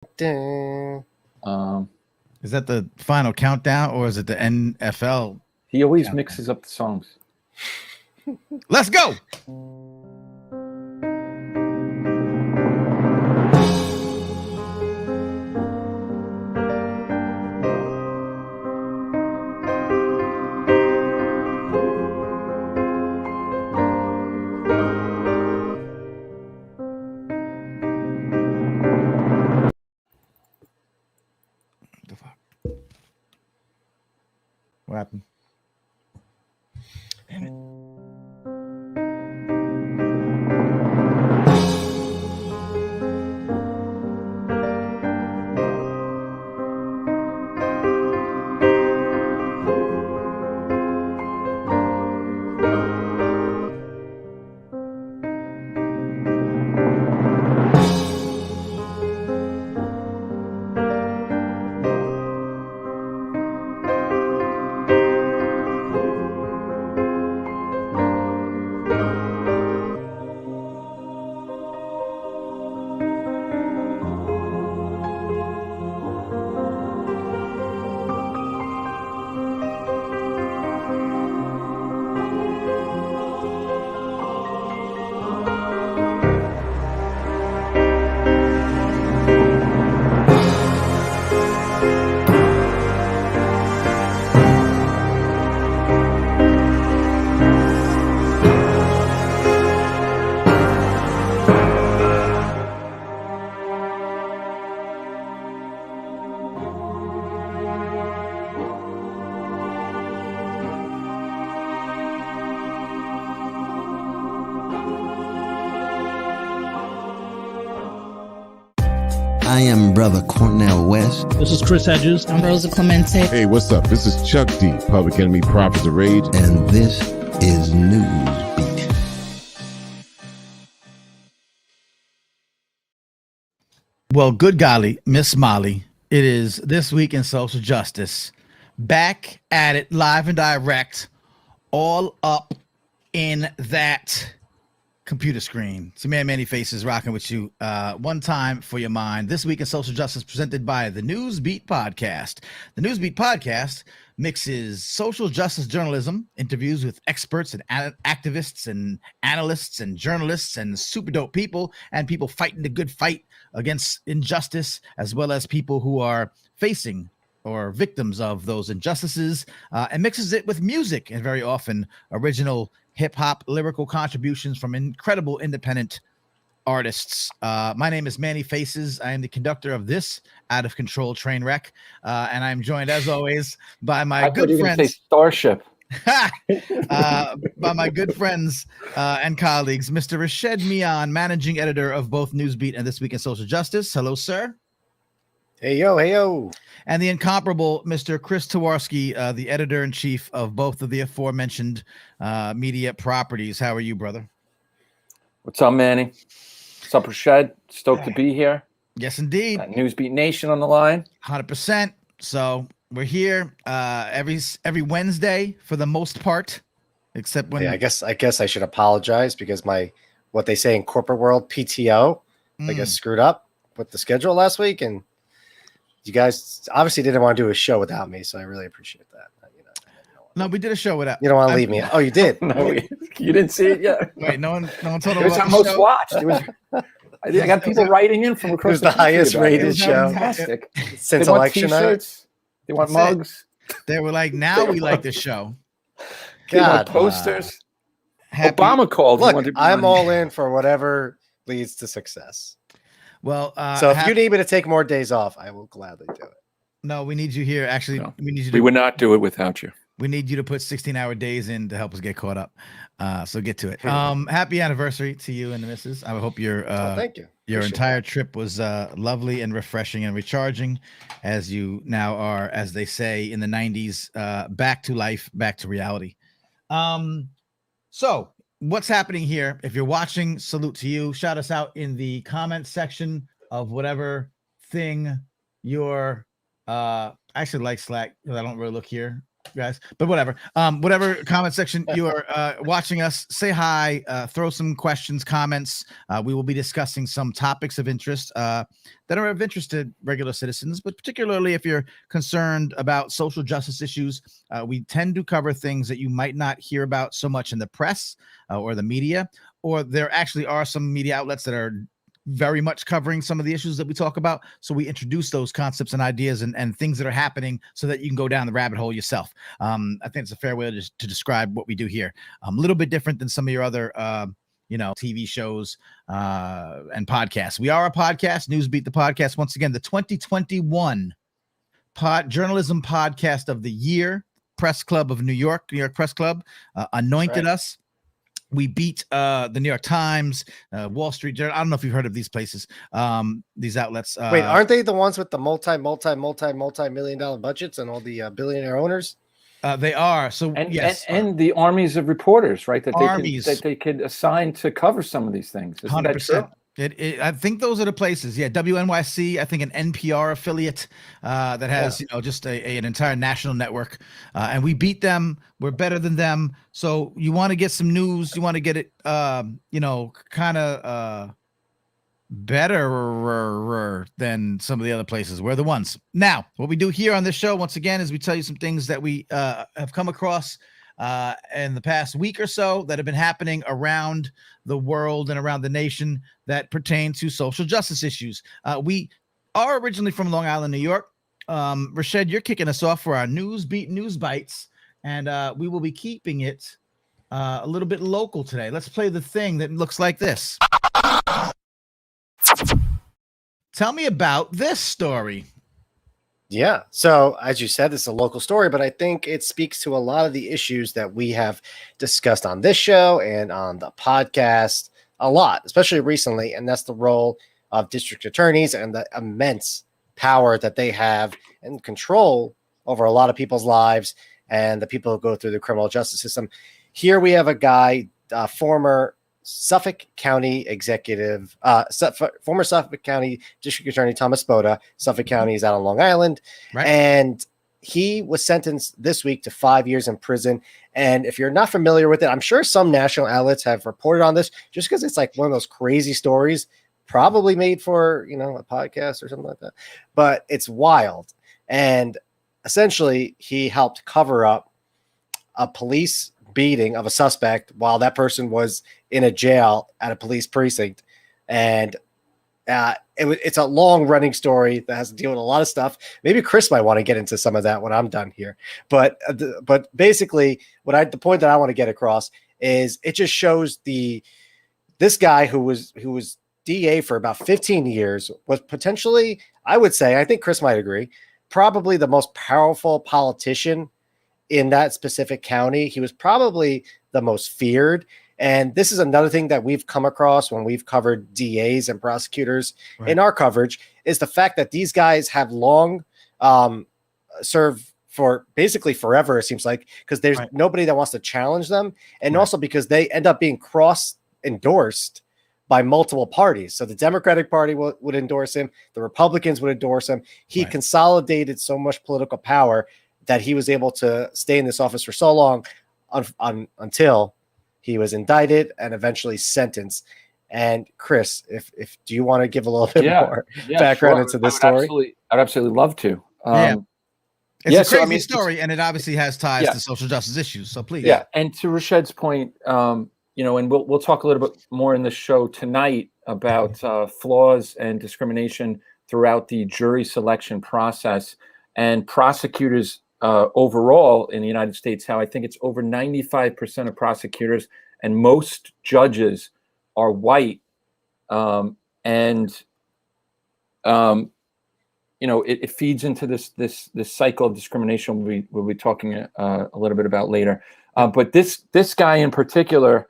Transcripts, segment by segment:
Is that the final countdown or is it the NFL? He always mixes up the songs. Let's go. What happened? Damn it. I am Brother Cornell West. This is Chris Hedges. I'm Rosa Clemente. Hey, what's up? This is Chuck D, Public Enemy, Prophets of Rage. And this is Newsbeat. Well, good golly, Miss Molly, it is This Week in Social Justice. Back at it, live and direct, all up in that computer screen. So Manny Faces rocking with you one time for your mind. This Week in Social Justice presented by the Newsbeat Podcast. The Newsbeat Podcast mixes social justice journalism, interviews with experts and activists and analysts and journalists and super dope people and people fighting the good fight against injustice, as well as people who are facing or victims of those injustices, and mixes it with music and very often original hip-hop lyrical contributions from incredible independent artists. My name is Manny Faces. I am the conductor of this out of control train wreck, and I'm joined as always by my good friends. Starship. By my good friends and colleagues, Mr. Rashed Mian, managing editor of both Newsbeat and This Week in Social Justice. Hello, sir. Hey yo. And the incomparable Mr. Chris Tawarski, the editor-in-chief of both of the aforementioned media properties. How are you, brother? What's up, Manny? What's up, Rashed? Stoked to be here. Yes, indeed. Got Newsbeat Nation on the line. 100%. So we're here every Wednesday for the most part, except when I guess I should apologize because what they say in corporate world, PTO, I guess screwed up with the schedule last week, and you guys obviously didn't want to do a show without me, so I really appreciate that. No, we did a show without. You don't want to leave me. Oh, you did. No, you didn't see it yet. Wait, no one told it was our most watched. I got people writing in from across. It was the highest rated show. Fantastic. Since election night. They want mugs. They were like, now we like the show. They want posters. Obama called. Look, I'm all in for whatever leads to success. Well, so if you need me to take more days off, I will gladly do it. No, we need you here. Actually, no. We need you. We would not do it without you. We need you to put 16-hour days in to help us get caught up. So get to it. Happy anniversary to you and the missus. I hope your thank you. Your entire trip was lovely and refreshing and recharging, as you now are, as they say in the 90s, back to life, back to reality. So what's happening here? If you're watching, salute to you. Shout us out in the comment section of whatever thing you're I actually like Slack because I don't really look here. guys, but whatever. Whatever comment section you are watching us, say hi, throw some questions, comments. We will be discussing some topics of interest that are of interest to regular citizens, but particularly if you're concerned about social justice issues. We tend to cover things that you might not hear about so much in the press or the media, or there actually are some media outlets that are very much covering some of the issues that we talk about. So we introduce those concepts and ideas and things that are happening so that you can go down the rabbit hole yourself. I think it's a fair way to describe what we do here. A little bit different than some of your other, TV shows and podcasts. We are a podcast, Newsbeat the podcast. Once again, the 2021 Journalism Podcast of the Year, Press Club of New York Press Club anointed us. We beat the New York Times, Wall Street Journal. I don't know if you've heard of these places, these outlets. Wait, aren't they the ones with the multi-million-dollar budgets and all the billionaire owners? They are. So yes, and the armies of reporters, right? That they could assign to cover some of these things. Isn't that true? 100%. I think those are the places. Yeah, WNYC. I think an NPR affiliate that has just an entire national network, and we beat them. We're better than them. So you want to get some news. You want to get it, kind of better than some of the other places. We're the ones. Now, what we do here on this show, once again, is we tell you some things that we have come across in the past week or so that have been happening around the world and around the nation that pertain to social justice issues. We are originally from Long Island, New York. Rashed, you're kicking us off for our News Bites, and we will be keeping it a little bit local today. Let's play the thing that looks like this. Tell me about this story. Yeah. So as you said, this is a local story, but I think it speaks to a lot of the issues that we have discussed on this show and on the podcast a lot, especially recently. And that's the role of district attorneys and the immense power that they have and control over a lot of people's lives and the people who go through the criminal justice system. Here we have a guy, former Suffolk County executive, former Suffolk County District Attorney Thomas Spoda. Suffolk County is out on Long Island, right? And he was sentenced this week to 5 years in prison. And if you're not familiar with it, I'm sure some national outlets have reported on this just because it's like one of those crazy stories, probably made for, a podcast or something like that. But it's wild. And essentially, he helped cover up a police beating of a suspect while that person was in a jail at a police precinct. And it's a long running story that has to deal with a lot of stuff. Maybe Chris might want to get into some of that when I'm done here. But basically the point that I want to get across is it just shows this guy who was DA for about 15 years was potentially, I would say, I think Chris might agree, probably the most powerful politician in that specific county. He was probably the most feared. And this is another thing that we've come across when we've covered DAs and prosecutors in our coverage, is the fact that these guys have long served for basically forever, it seems like, because there's nobody that wants to challenge them. And also because they end up being cross-endorsed by multiple parties. So the Democratic Party would endorse him. The Republicans would endorse him. He consolidated so much political power that he was able to stay in this office for so long until he was indicted and eventually sentenced. And Chris, if do you want to give a little bit more background into this story? I'd absolutely love to. It's a crazy story, and it obviously has ties to social justice issues. So please. Yeah. And to Rashed's point, and we'll talk a little bit more in the show tonight about flaws and discrimination throughout the jury selection process and prosecutors overall in the United States, how I think it's over 95% of prosecutors and most judges are white. It feeds into this cycle of discrimination we'll be talking a little bit about later. But this guy in particular,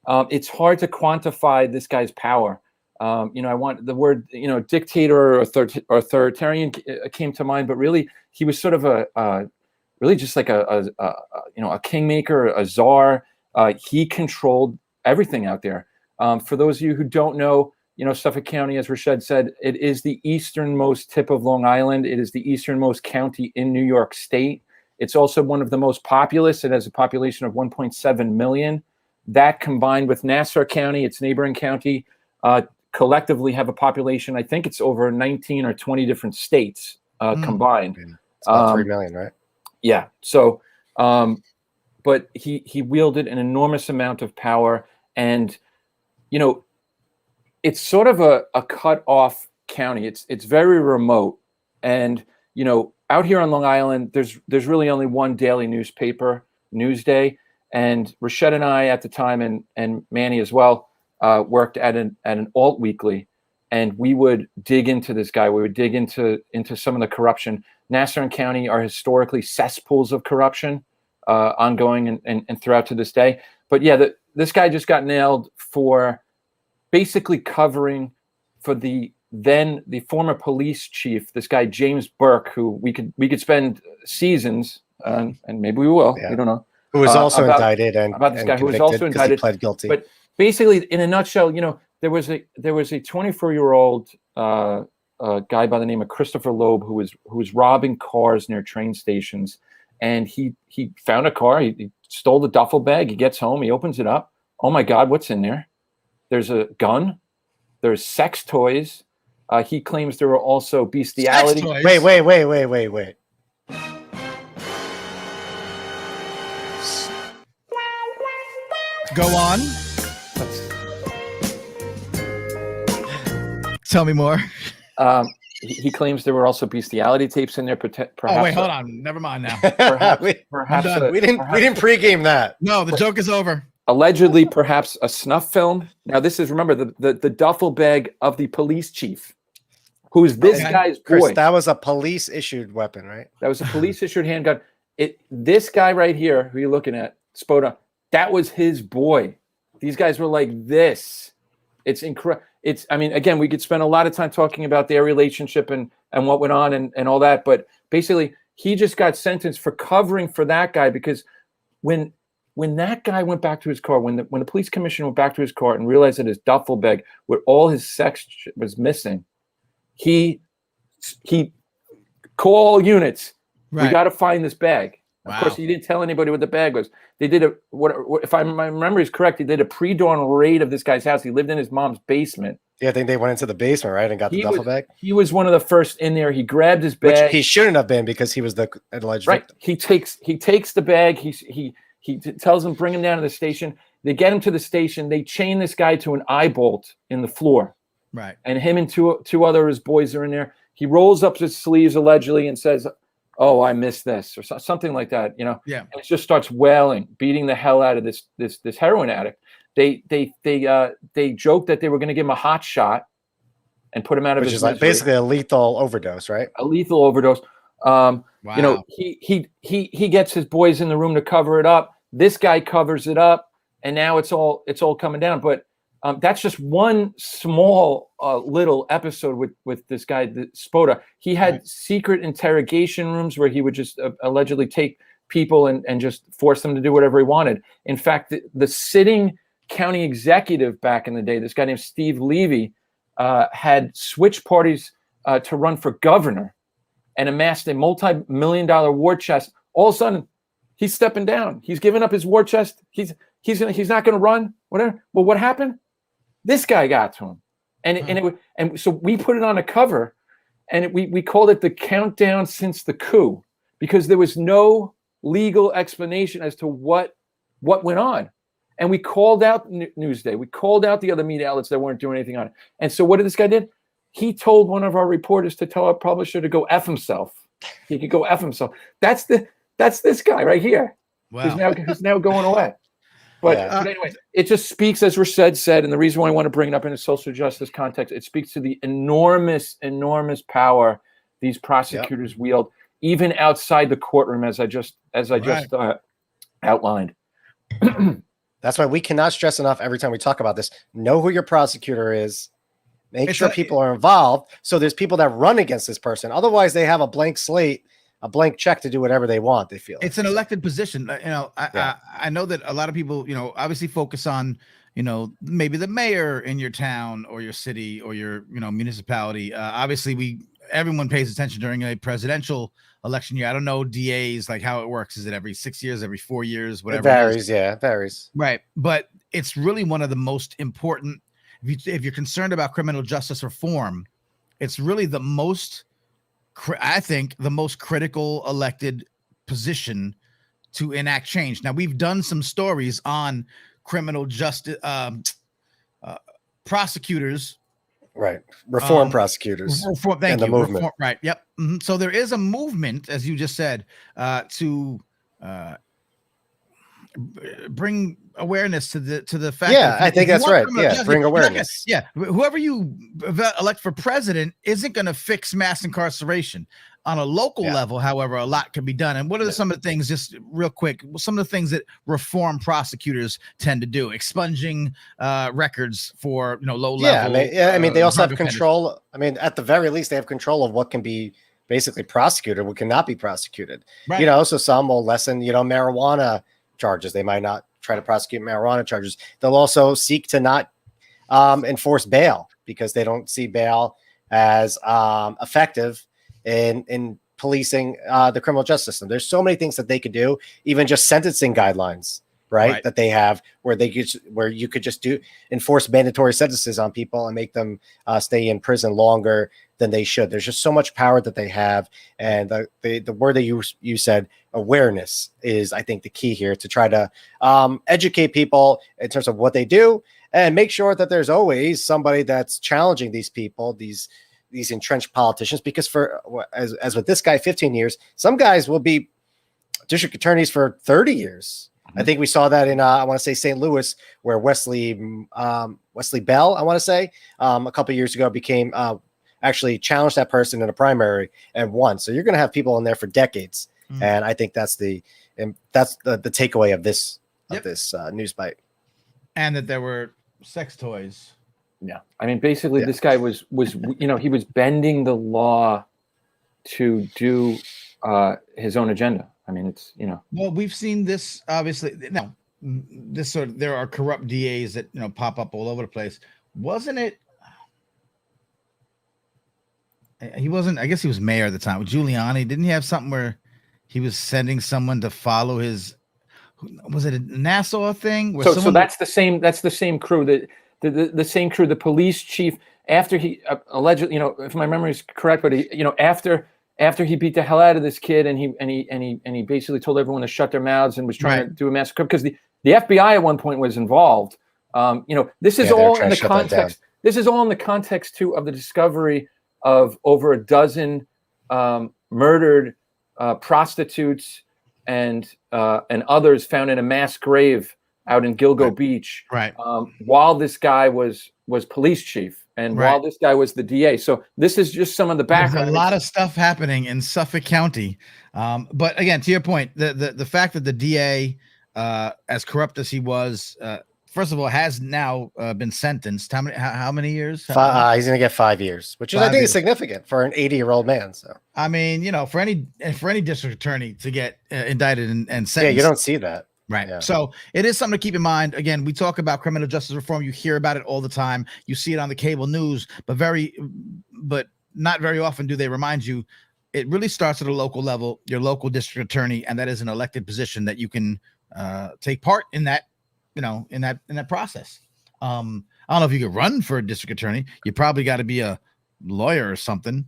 it's hard to quantify this guy's power. I want the word, dictator or authoritarian came to mind, but really he was sort of really just like a kingmaker, a czar. He controlled everything out there. For those of you who don't know, Suffolk County, as Rashed said, it is the easternmost tip of Long Island. It is the easternmost county in New York State. It's also one of the most populous. It has a population of 1.7 million. That combined with Nassau County, its neighboring county, collectively have a population. I think it's over 19 or 20 different states combined. It's about 3 million, right? Yeah. So, but he wielded an enormous amount of power, and you know, it's sort of a cut off county. It's very remote, and you know, out here on Long Island, there's really only one daily newspaper, Newsday, and Rashad and I at the time, and Manny as well, worked at an alt weekly, and we would dig into this guy. We would dig into some of the corruption. Nassau County are historically cesspools of corruption, ongoing and throughout to this day. But yeah, this guy just got nailed for basically covering for the former police chief, this guy James Burke, who we could spend seasons, and maybe we will. Yeah. We don't know. Who was also about indicted and about this and guy who was convicted also 'cause indicted, he pled guilty. But basically, in a nutshell, you know, there was a 24-year-old guy by the name of Christopher Loeb who was robbing cars near train stations, and he found a car. He stole the duffel bag. He gets home. He opens it up. Oh my God, what's in there? There's a gun. There's sex toys. He claims there were also bestiality. Wait. Go on. Tell me more. He claims there were also bestiality tapes in there. Perhaps. Oh wait, hold on. Never mind now. Perhaps. we didn't pregame that. No, the joke is over. Allegedly, perhaps a snuff film. Now, this is, remember, the duffel bag of the police chief, who is this guy's boy. Chris, that was a police issued weapon, right? That was a police issued handgun. This guy right here, who you're looking at, Spoda, that was his boy. These guys were like this. It's incredible. I mean, again, we could spend a lot of time talking about their relationship and what went on and all that, but basically, he just got sentenced for covering for that guy, because when that guy went back to his car, when the police commissioner went back to his car and realized that his duffel bag with all his sex was missing, he call units. Right. We got to find this bag. Wow. Of course, he didn't tell anybody what the bag was. They did if my memory is correct, he did a pre-dawn raid of this guy's house. He lived in his mom's basement. Yeah, I think they went into the basement, right, and got the duffel bag. He was one of the first in there. He grabbed his bag. Which he shouldn't have been, because he was the alleged victim. He takes the bag. He tells them, bring him down to the station. They get him to the station. They chain this guy to an eye bolt in the floor. Right. And him and two other of his boys are in there. He rolls up his sleeves allegedly and says, "Oh, I missed this," or something like that. You know. Yeah. And it just starts wailing, beating the hell out of this heroin addict. They joked that they were going to give him a hot shot and put him out of Which his is like misery. basically a lethal overdose, right? A lethal overdose. Wow. You know, he gets his boys in the room to cover it up. This guy covers it up, and now it's all coming down. But that's just one small little episode with this guy, Spoda. He had secret interrogation rooms where he would just allegedly take people and just force them to do whatever he wanted. In fact, the sitting county executive back in the day, this guy named Steve Levy, had switch parties to run for governor and amassed a multi-million-dollar war chest. All of a sudden, he's stepping down. He's giving up his war chest. He's not going to run. Whatever. Well, what happened? This guy got to him, and so we put it on a cover, and we called it the countdown since the coup, because there was no legal explanation as to what went on, and we called out Newsday. We called out the other media outlets that weren't doing anything on it. And so what did this guy did? He told one of our reporters to tell our publisher to go F himself. He could go F himself. That's this guy right here. Wow. Who's now going away. But, but anyway, it just speaks, as Rashad said, and the reason why I want to bring it up in a social justice context, it speaks to the enormous power these prosecutors wield, even outside the courtroom, as I just outlined. That's why we cannot stress enough every time we talk about this. Know who your prosecutor is. Make sure people are involved. So there's people that run against this person. Otherwise, they have a blank slate, a blank check to do whatever they want. They feel it's an elected position. You know, I know that a lot of people, you know, obviously focus on, you know, maybe the mayor in your town or your city or your, you know, municipality. Obviously, we everyone pays attention during a presidential election year. I don't know DAs, like how it works. Is it every 6 years, every 4 years, It whatever? varies. Yeah, it varies. Right. But it's really one of the most important. If you're concerned about criminal justice reform, it's really the most, I think, the most critical elected position to enact change. Now, we've done some stories on criminal justice prosecutors. Right. Reform prosecutors. Thank you. The movement. Right. Yep. Mm-hmm. So there is a movement, as you just said, to bring awareness to the fact. Yeah, I think that's right. Yeah, bring awareness. Whoever you elect for president isn't going to fix mass incarceration. On a local level, however, a lot can be done. And what are some of the things, just real quick, some of the things that reform prosecutors tend to do? Expunging records for low level. I mean, they also have control. I mean, at the very least, they have control of what can be basically prosecuted, what cannot be prosecuted. Right. So some will lessen, marijuana charges. They might not try to prosecute marijuana charges. They'll also seek to not enforce bail because they don't see bail as effective in policing the criminal justice system. There's so many things that they could do, even just sentencing guidelines, right? That they have where you could just enforce mandatory sentences on people and make them stay in prison longer than they should. There's just so much power that they have. And the word that you said, awareness, is, I think, the key here to try to educate people in terms of what they do and make sure that there's always somebody that's challenging these people, these entrenched politicians, because as with this guy, 15 years, some guys will be district attorneys for 30 years. I think we saw that in, I want to say St. Louis, where Wesley Bell, I want to say, a couple of years ago became, actually challenged that person in a primary and won. So you're going to have people in there for decades. And I think that's the takeaway of this news bite. And that there were sex toys. Yeah. I mean, basically this guy was, he was bending the law to do his own agenda. I mean, it's, Well, we've seen this, obviously. Now, there are corrupt DAs that, pop up all over the place. Wasn't it? He wasn't, I guess he was mayor at the time. Giuliani, didn't he have something where he was sending someone to follow his, was it a Nassau thing? So that's the same crew that, the same crew, the police chief, after he allegedly, if my memory is correct, but he, after he beat the hell out of this kid and he basically told everyone to shut their mouths and was trying to do a massacre because the FBI at one point was involved. This is all in the context. This is all in the context too of the discovery of over a dozen murdered prostitutes and others found in a mass grave out in Gilgo Beach. Right. While this guy was police chief and while this guy was the DA. So this is just some of the background. There's a lot of stuff happening in Suffolk County. But again, to your point, the fact that the DA, as corrupt as he was, first of all, has now been sentenced. How many years? He's going to get 5 years, which is, I think, is significant for an 80-year-old man. So I mean, for any district attorney to get indicted and sentenced, you don't see that. Right. Yeah. So it is something to keep in mind. Again, we talk about criminal justice reform. You hear about it all the time. You see it on the cable news, but not very often do they remind you. It really starts at a local level, your local district attorney, and that is an elected position that you can take part in that, in that process. I don't know if you could run for a district attorney. You probably got to be a lawyer or something.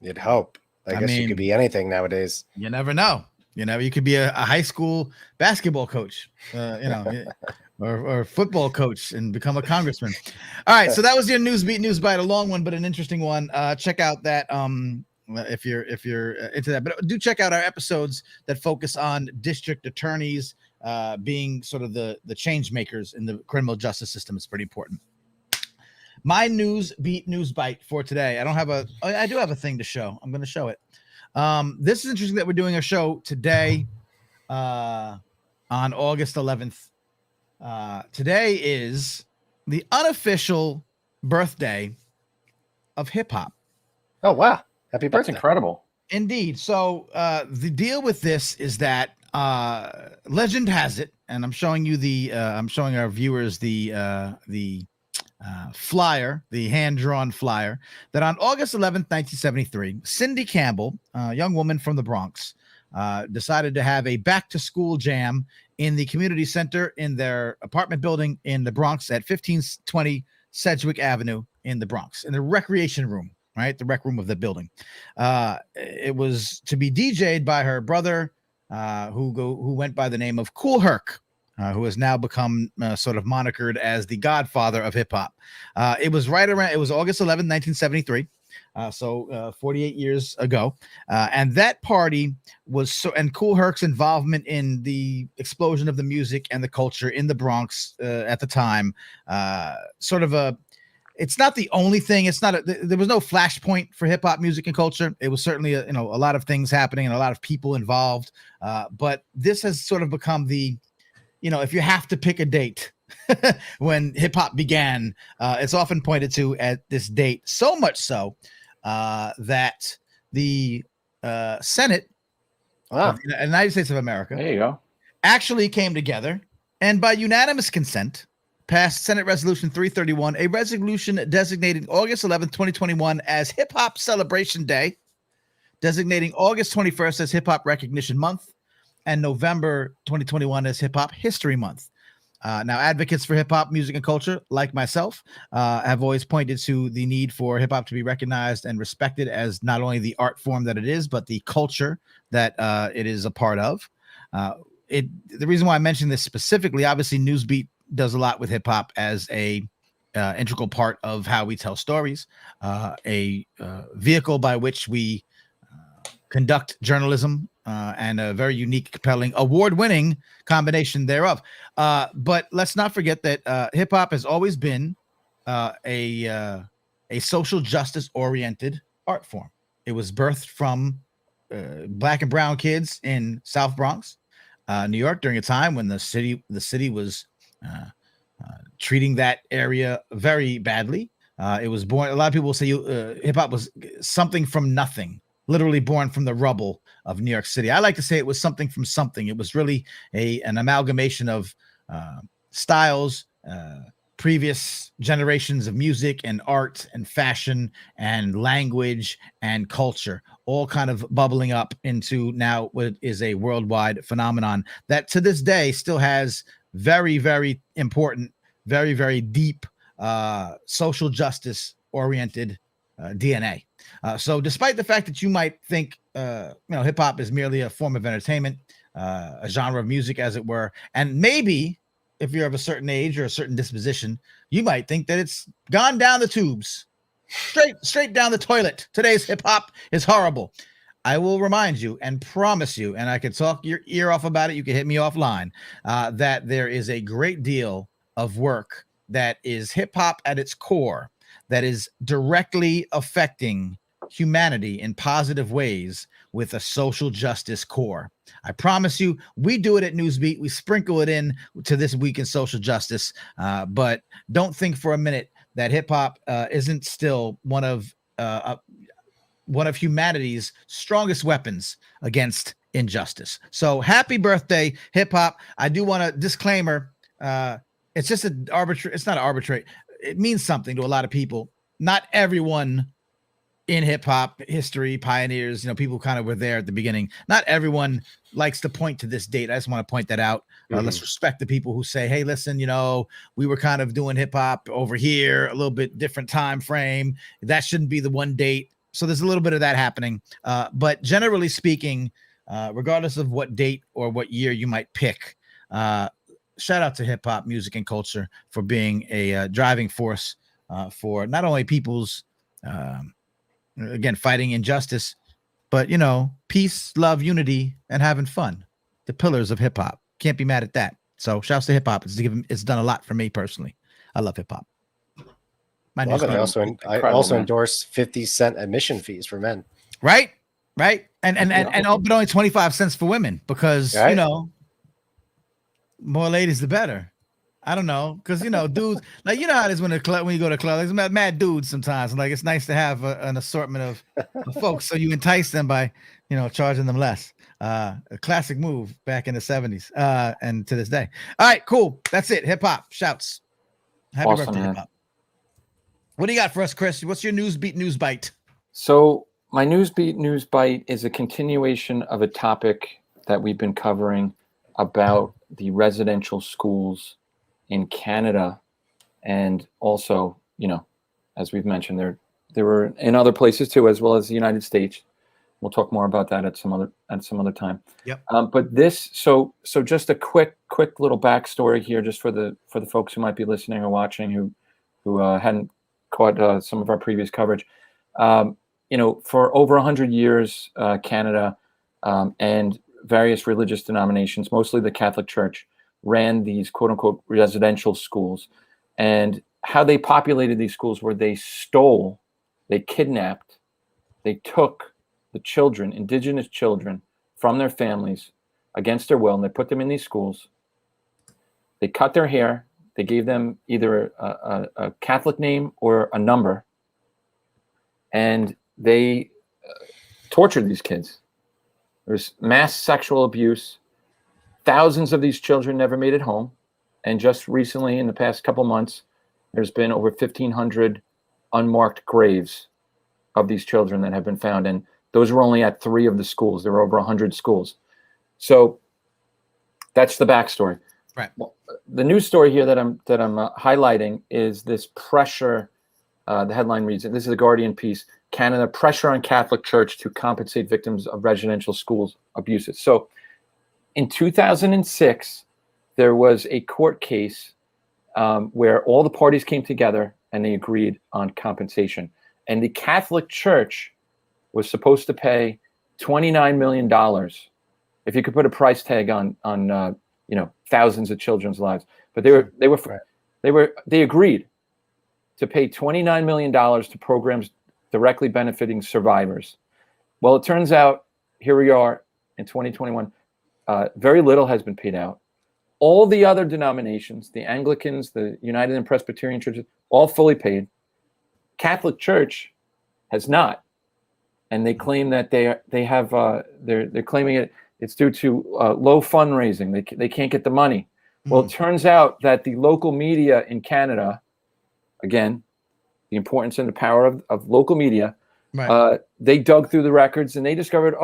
You'd hope. I guess you could be anything nowadays. You never know. You could be a high school basketball coach, or football coach and become a congressman. All right. So that was your news bite, a long one, but an interesting one. Check out that if you're into that, but do check out our episodes that focus on district attorneys being sort of the change makers in the criminal justice system. Is pretty important. My news bite for today. I do have a thing to show. I'm going to show it. This is interesting that we're doing a show today on August 11th. Today is the unofficial birthday of hip hop. Oh, wow. Happy birthday. That's incredible. Indeed. So the deal with this is that legend has it, and I'm showing you I'm showing our viewers the flyer, the hand-drawn flyer, that on August 11th, 1973, Cindy Campbell, a young woman from the Bronx, decided to have a back-to-school jam in the community center in their apartment building in the Bronx at 1520 Sedgwick Avenue in the Bronx, in the recreation room, right? The rec room of the building. It was to be DJ'd by her brother, who went by the name of Kool Herc, who has now become sort of monikered as the godfather of hip hop. It was August 11, 1973. So 48 years ago. And that party was and Kool Herc's involvement in the explosion of the music and the culture in the Bronx at the time, it's not the only thing. There was no flashpoint for hip hop music and culture. It was certainly a lot of things happening and a lot of people involved. But this has sort of become if you have to pick a date when hip hop began, it's often pointed to at this date, so much so that the Senate of the United States of America, there you go, actually came together and by unanimous consent passed Senate Resolution 331, a resolution designating August 11th, 2021 as Hip Hop Celebration Day, designating August 21st as Hip Hop Recognition Month, and November 2021 as Hip Hop History Month. Now, advocates for hip hop music and culture, like myself, have always pointed to the need for hip hop to be recognized and respected as not only the art form that it is, but the culture that it is a part of. The reason why I mentioned this specifically, obviously, Newsbeat does a lot with hip hop as a integral part of how we tell stories, a vehicle by which we conduct journalism, and a very unique, compelling, award-winning combination thereof. But let's not forget that hip hop has always been a social justice-oriented art form. It was birthed from Black and brown kids in South Bronx, New York, during a time when the city was treating that area very badly. It was born. A lot of people say hip hop was something from nothing, literally born from the rubble of New York City. I like to say it was something from something. It was really an amalgamation of styles, previous generations of music and art and fashion and language and culture, all kind of bubbling up into now what is a worldwide phenomenon that to this day still has very, very important, very, very deep social justice oriented DNA. So despite the fact that you might think, hip hop is merely a form of entertainment, a genre of music, as it were, and maybe if you're of a certain age or a certain disposition, you might think that it's gone down the tubes, straight down the toilet. Today's hip hop is horrible. I will remind you and promise you, and I can talk your ear off about it. You can hit me offline, that there is a great deal of work that is hip hop at its core, that is directly affecting humanity in positive ways with a social justice core. I promise you, we do it at Newsbeat. We sprinkle it in to This Week in Social Justice, but don't think for a minute that hip hop isn't still one of humanity's strongest weapons against injustice. So happy birthday, hip hop. I do want a disclaimer. It's just it's not arbitrary. It means something to a lot of people. Not everyone in hip hop history, pioneers, people kind of were there at the beginning. Not everyone likes to point to this date. I just want to point that out. Let's respect the people who say, hey, listen, we were kind of doing hip hop over here, a little bit different time frame. That shouldn't be the one date. So there's a little bit of that happening. But generally speaking, regardless of what date or what year you might pick, shout out to hip hop music and culture for being a driving force for not only people's, again, fighting injustice, but, peace, love, unity, and having fun. The pillars of hip hop. Can't be mad at that. So shouts to hip hop. It's done a lot for me personally. I love hip hop. I also endorse 50-cent admission fees for men. Right. And but only 25 cents for women because, more ladies, the better. I don't know. Because, dudes, like, how it is when you go to a club, there's mad dudes sometimes. Like, it's nice to have an assortment of folks. So you entice them by, charging them less. A classic move back in the 70s and to this day. All right, cool. That's it. Hip hop shouts. Happy birthday, hip hop. What do you got for us, Chris? What's your news bite? So my news bite is a continuation of a topic that we've been covering about the residential schools in Canada, and also, as we've mentioned, there were in other places too, as well as the United States. We'll talk more about that at some other time. Yep. But this, so just a quick little backstory here, just for the folks who might be listening or watching who hadn't caught some of our previous coverage. For over 100 years, Canada and various religious denominations, mostly the Catholic Church, ran these quote unquote residential schools. And how they populated these schools were they kidnapped, they took the children, indigenous children, from their families against their will, and they put them in these schools. They cut their hair. They gave them either a Catholic name or a number, and they tortured these kids. There's mass sexual abuse. Thousands of these children never made it home. And just recently, in the past couple months, there's been over 1,500 unmarked graves of these children that have been found. And those were only at 3 of the schools. There were over 100 schools. So that's the backstory. Right. Well, the news story here that I'm highlighting is this pressure. The headline reads, this is a Guardian piece, Canada, pressure on Catholic Church to compensate victims of residential schools abuses. So in 2006, there was a court case where all the parties came together and they agreed on compensation. And the Catholic Church was supposed to pay $29 million, if you could put a price tag on thousands of children's lives. But they agreed to pay $29 million to programs directly benefiting survivors. Well, it turns out here we are in 2021. Very little has been paid out. All the other denominations, the Anglicans, the United and Presbyterian churches, all fully paid. Catholic Church has not, and they claim that they're claiming it's due to low fundraising. They can't get the money. Well, it turns out that the local media in Canada, again, the importance and the power of local media, right. They dug through the records and they discovered,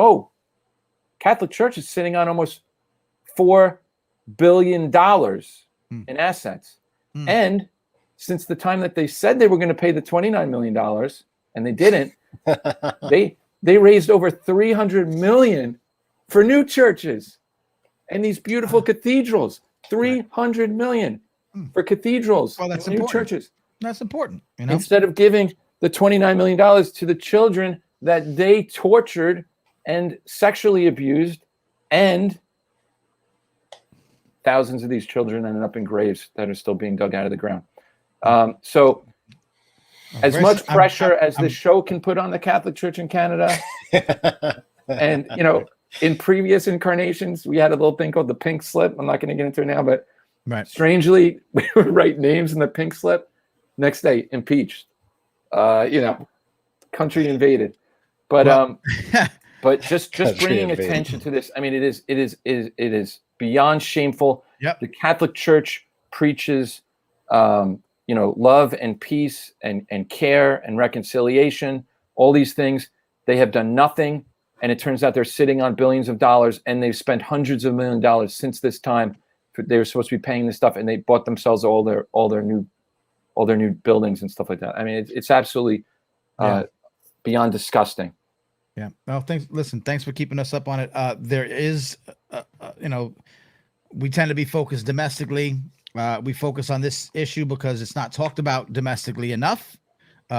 Catholic Church is sitting on almost $4 billion in assets. And since the time that they said they were going to pay the $29 million and they didn't, they raised over $300 million for new churches and these beautiful cathedrals. $300 million for cathedrals. Well, that's new important. Churches. That's important. Instead of giving the $29 million to the children that they tortured and sexually abused, and thousands of these children ended up in graves that are still being dug out of the ground. So as much pressure as this show can put on the Catholic Church in Canada, and in previous incarnations, we had a little thing called the pink slip. I'm not going to get into it now, but strangely, we would write names in the pink slip. Next day, impeached. Country invaded. But but just bringing attention to this. I mean, it is beyond shameful. Yep. The Catholic Church preaches, love and peace and care and reconciliation. All these things. They have done nothing. And it turns out they're sitting on billions of dollars, and they've spent hundreds of millions of dollars since this time. They were supposed to be paying this stuff, and they bought themselves all their new buildings and stuff like that. I mean, it's absolutely beyond disgusting. Yeah. Well, thanks for keeping us up on it. There is, we tend to be focused domestically. We focus on this issue because it's not talked about domestically enough,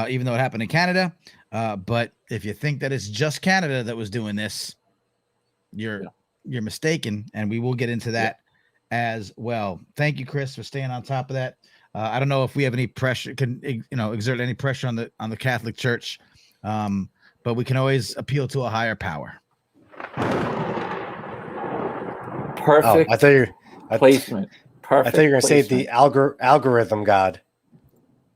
even though it happened in Canada. But if you think that it's just Canada that was doing this, you're mistaken, and we will get into that as well. Thank you, Chris, for staying on top of that. I don't know if we have any pressure, exert any pressure on the Catholic Church, but we can always appeal to a higher power. Perfect. I thought placement. Perfect. I thought you were going to say placement. the algorithm god.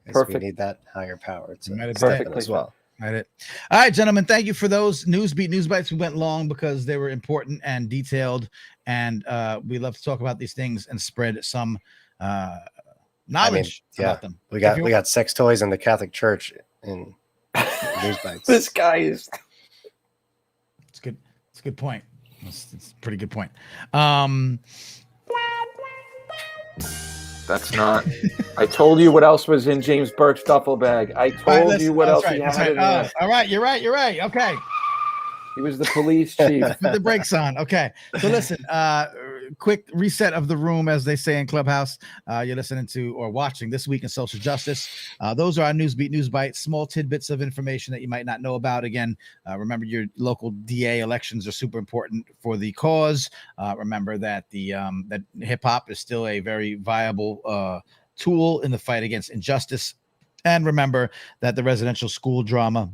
Perfect. We need that higher power. It's Perfect as well. All right, gentlemen. Thank you for those news bites. We went long because they were important and detailed, and we love to talk about these things and spread some knowledge yeah, about them. we If you- got sex toys in the Catholic Church in news bites. This guy is. It's good. It's a good point. It's a pretty good point. That's not. I told you what else was in James Burke's duffel bag. I told you what else he had in there. All right, you're right. Okay. He was the police chief. Put the brakes on. Okay. So listen, quick reset of the room, as they say in Clubhouse. You're listening to or watching This Week in Social Justice. Those are our Newsbeat News Bites, small tidbits of information that you might not know about. Again, remember your local DA elections are super important for the cause. Remember that that hip hop is still a very viable tool in the fight against injustice. And remember that the residential school drama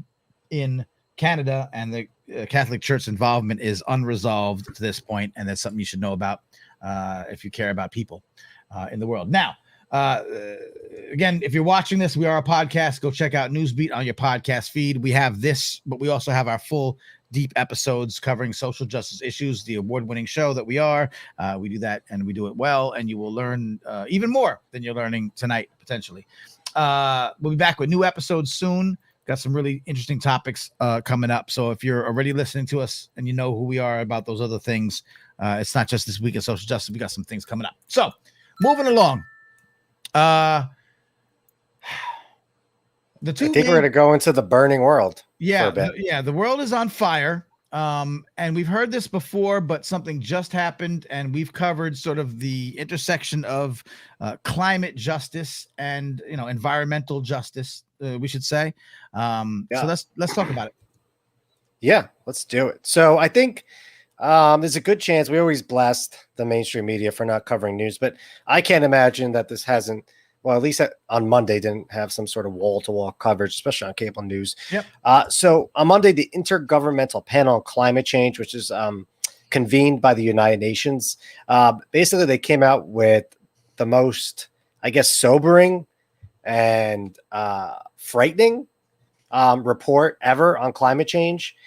in Canada and the Catholic Church involvement is unresolved to this point, and that's something you should know about if you care about people in the world. Now, again, if you're watching this, we are a podcast. Go check out Newsbeat on your podcast feed. We have this, but we also have our full deep episodes covering social justice issues, the award-winning show that we are. We do that, and we do it well, and you will learn even more than you're learning tonight, potentially. We'll be back with new episodes soon. Got some really interesting topics coming up. So if you're already listening to us and you know who we are about those other things, it's not just This Week in Social Justice. We got some things coming up. So moving along. The two I think we're going to go into the burning world. Yeah. The world is on fire. And we've heard this before, but something just happened, and we've covered sort of the intersection of climate justice and environmental justice, we should say. So let's talk about it. Yeah, let's do it. So I think there's a good chance we always blast the mainstream media for not covering news, but I can't imagine that this hasn't. Well, at least on Monday, didn't have some sort of wall-to-wall coverage, especially on cable news. Yep. So on Monday, the Intergovernmental Panel on Climate Change, which is convened by the United Nations, basically they came out with the most, I guess, sobering and frightening report ever on climate change.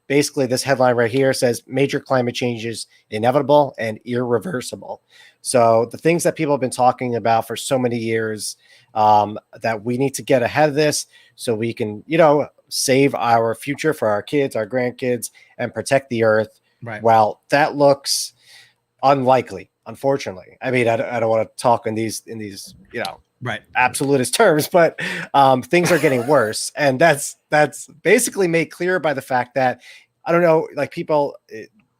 Basically, this headline right here says major climate change is inevitable and irreversible. So the things that people have been talking about for so many years, that we need to get ahead of this so we can, save our future for our kids, our grandkids, and protect the earth. Right. Well, that looks unlikely, unfortunately. I mean, I don't want to talk in these, right, absolutist terms, but things are getting worse. And that's basically made clear by the fact that, I don't know, like people,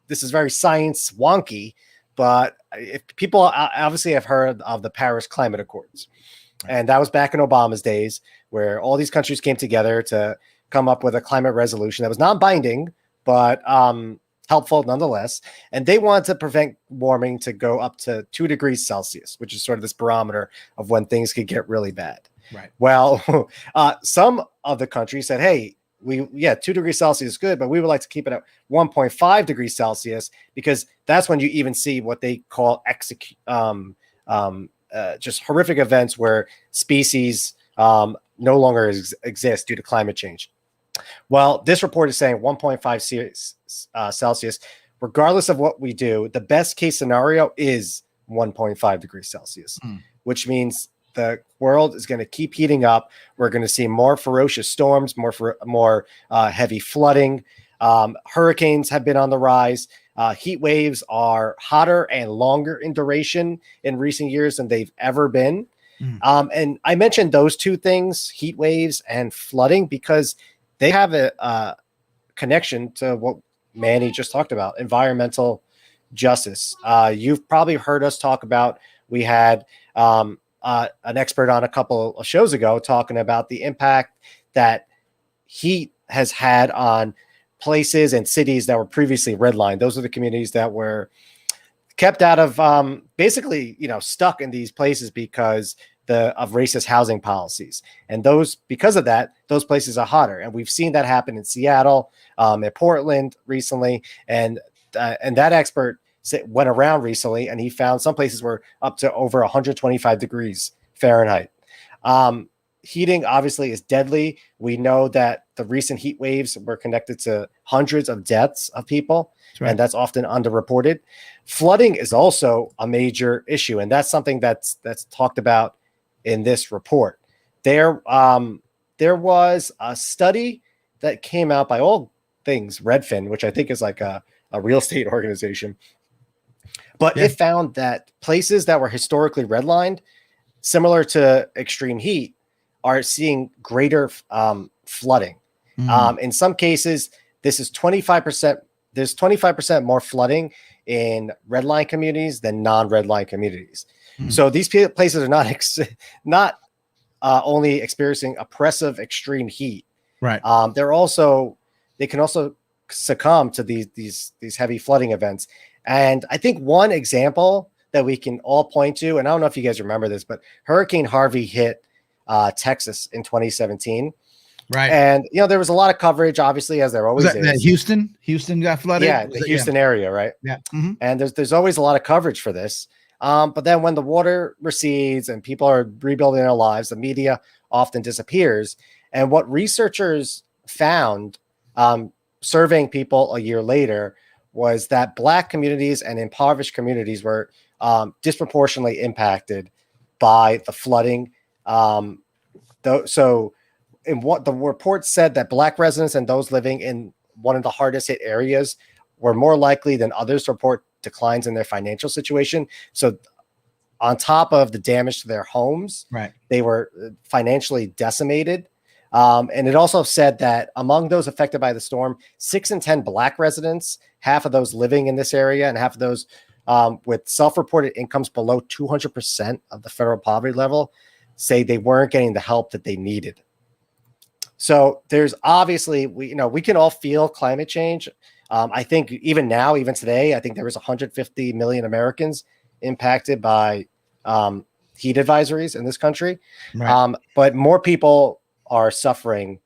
this is very science wonky, but if people obviously have heard of the Paris Climate Accords, and that was back in Obama's days, where all these countries came together to come up with a climate resolution that was non-binding, but helpful nonetheless. And they wanted to prevent warming to go up to 2 degrees Celsius, which is sort of this barometer of when things could get really bad. Right. Well, some of the countries said, hey, 2 degrees Celsius is good, but we would like to keep it at 1.5 degrees Celsius, because that's when you even see what they call just horrific events where species no longer exist due to climate change. Well, this report is saying 1.5 Celsius, regardless of what we do, the best case scenario is 1.5 degrees Celsius, which means the world is going to keep heating up. We're going to see more ferocious storms, more heavy flooding. Hurricanes have been on the rise. Heat waves are hotter and longer in duration in recent years than they've ever been. And I mentioned those two things, heat waves and flooding, because they have a connection to what Manny just talked about, environmental justice. You've probably heard us talk about, we had an expert on a couple of shows ago talking about the impact that heat has had on places and cities that were previously redlined. Those are the communities that were kept out of, basically, stuck in these places because of racist housing policies. And because of that, those places are hotter. And we've seen that happen in Seattle, at Portland recently. And that expert went around recently, and he found some places were up to over 125 degrees Fahrenheit. Heating obviously is deadly. We know that the recent heat waves were connected to hundreds of deaths of people, right. and that's often underreported. Flooding is also a major issue, and that's something that's talked about in this report. There was a study that came out by all things Redfin, which I think is like a real estate organization, but it found that places that were historically redlined, similar to extreme heat, are seeing greater flooding. In some cases, this is 25%. There's 25% more flooding in red line communities than non-red line communities. So these places are not only experiencing oppressive extreme heat. Right. They can also succumb to these heavy flooding events. And I think one example that we can all point to, and I don't know if you guys remember this, but Hurricane Harvey hit Texas in 2017. Right. And, there was a lot of coverage, obviously, as there always is. That Houston got flooded? Yeah, the Houston area, right? Yeah. Mm-hmm. And there's always a lot of coverage for this. But then when the water recedes and people are rebuilding their lives, the media often disappears. And what researchers found, surveying people a year later, was that Black communities and impoverished communities were disproportionately impacted by the flooding. So in what the report said, that Black residents and those living in one of the hardest hit areas were more likely than others to report declines in their financial situation. So on top of the damage to their homes, right, they were financially decimated. And it also said that among those affected by the storm, 6 in 10 Black residents, half of those living in this area and half of those with self-reported incomes below 200% of the federal poverty level, say they weren't getting the help that they needed. So there's obviously, we can all feel climate change. I think even now, even today, I think there was 150 million Americans impacted by heat advisories in this country. Right. But more people are suffering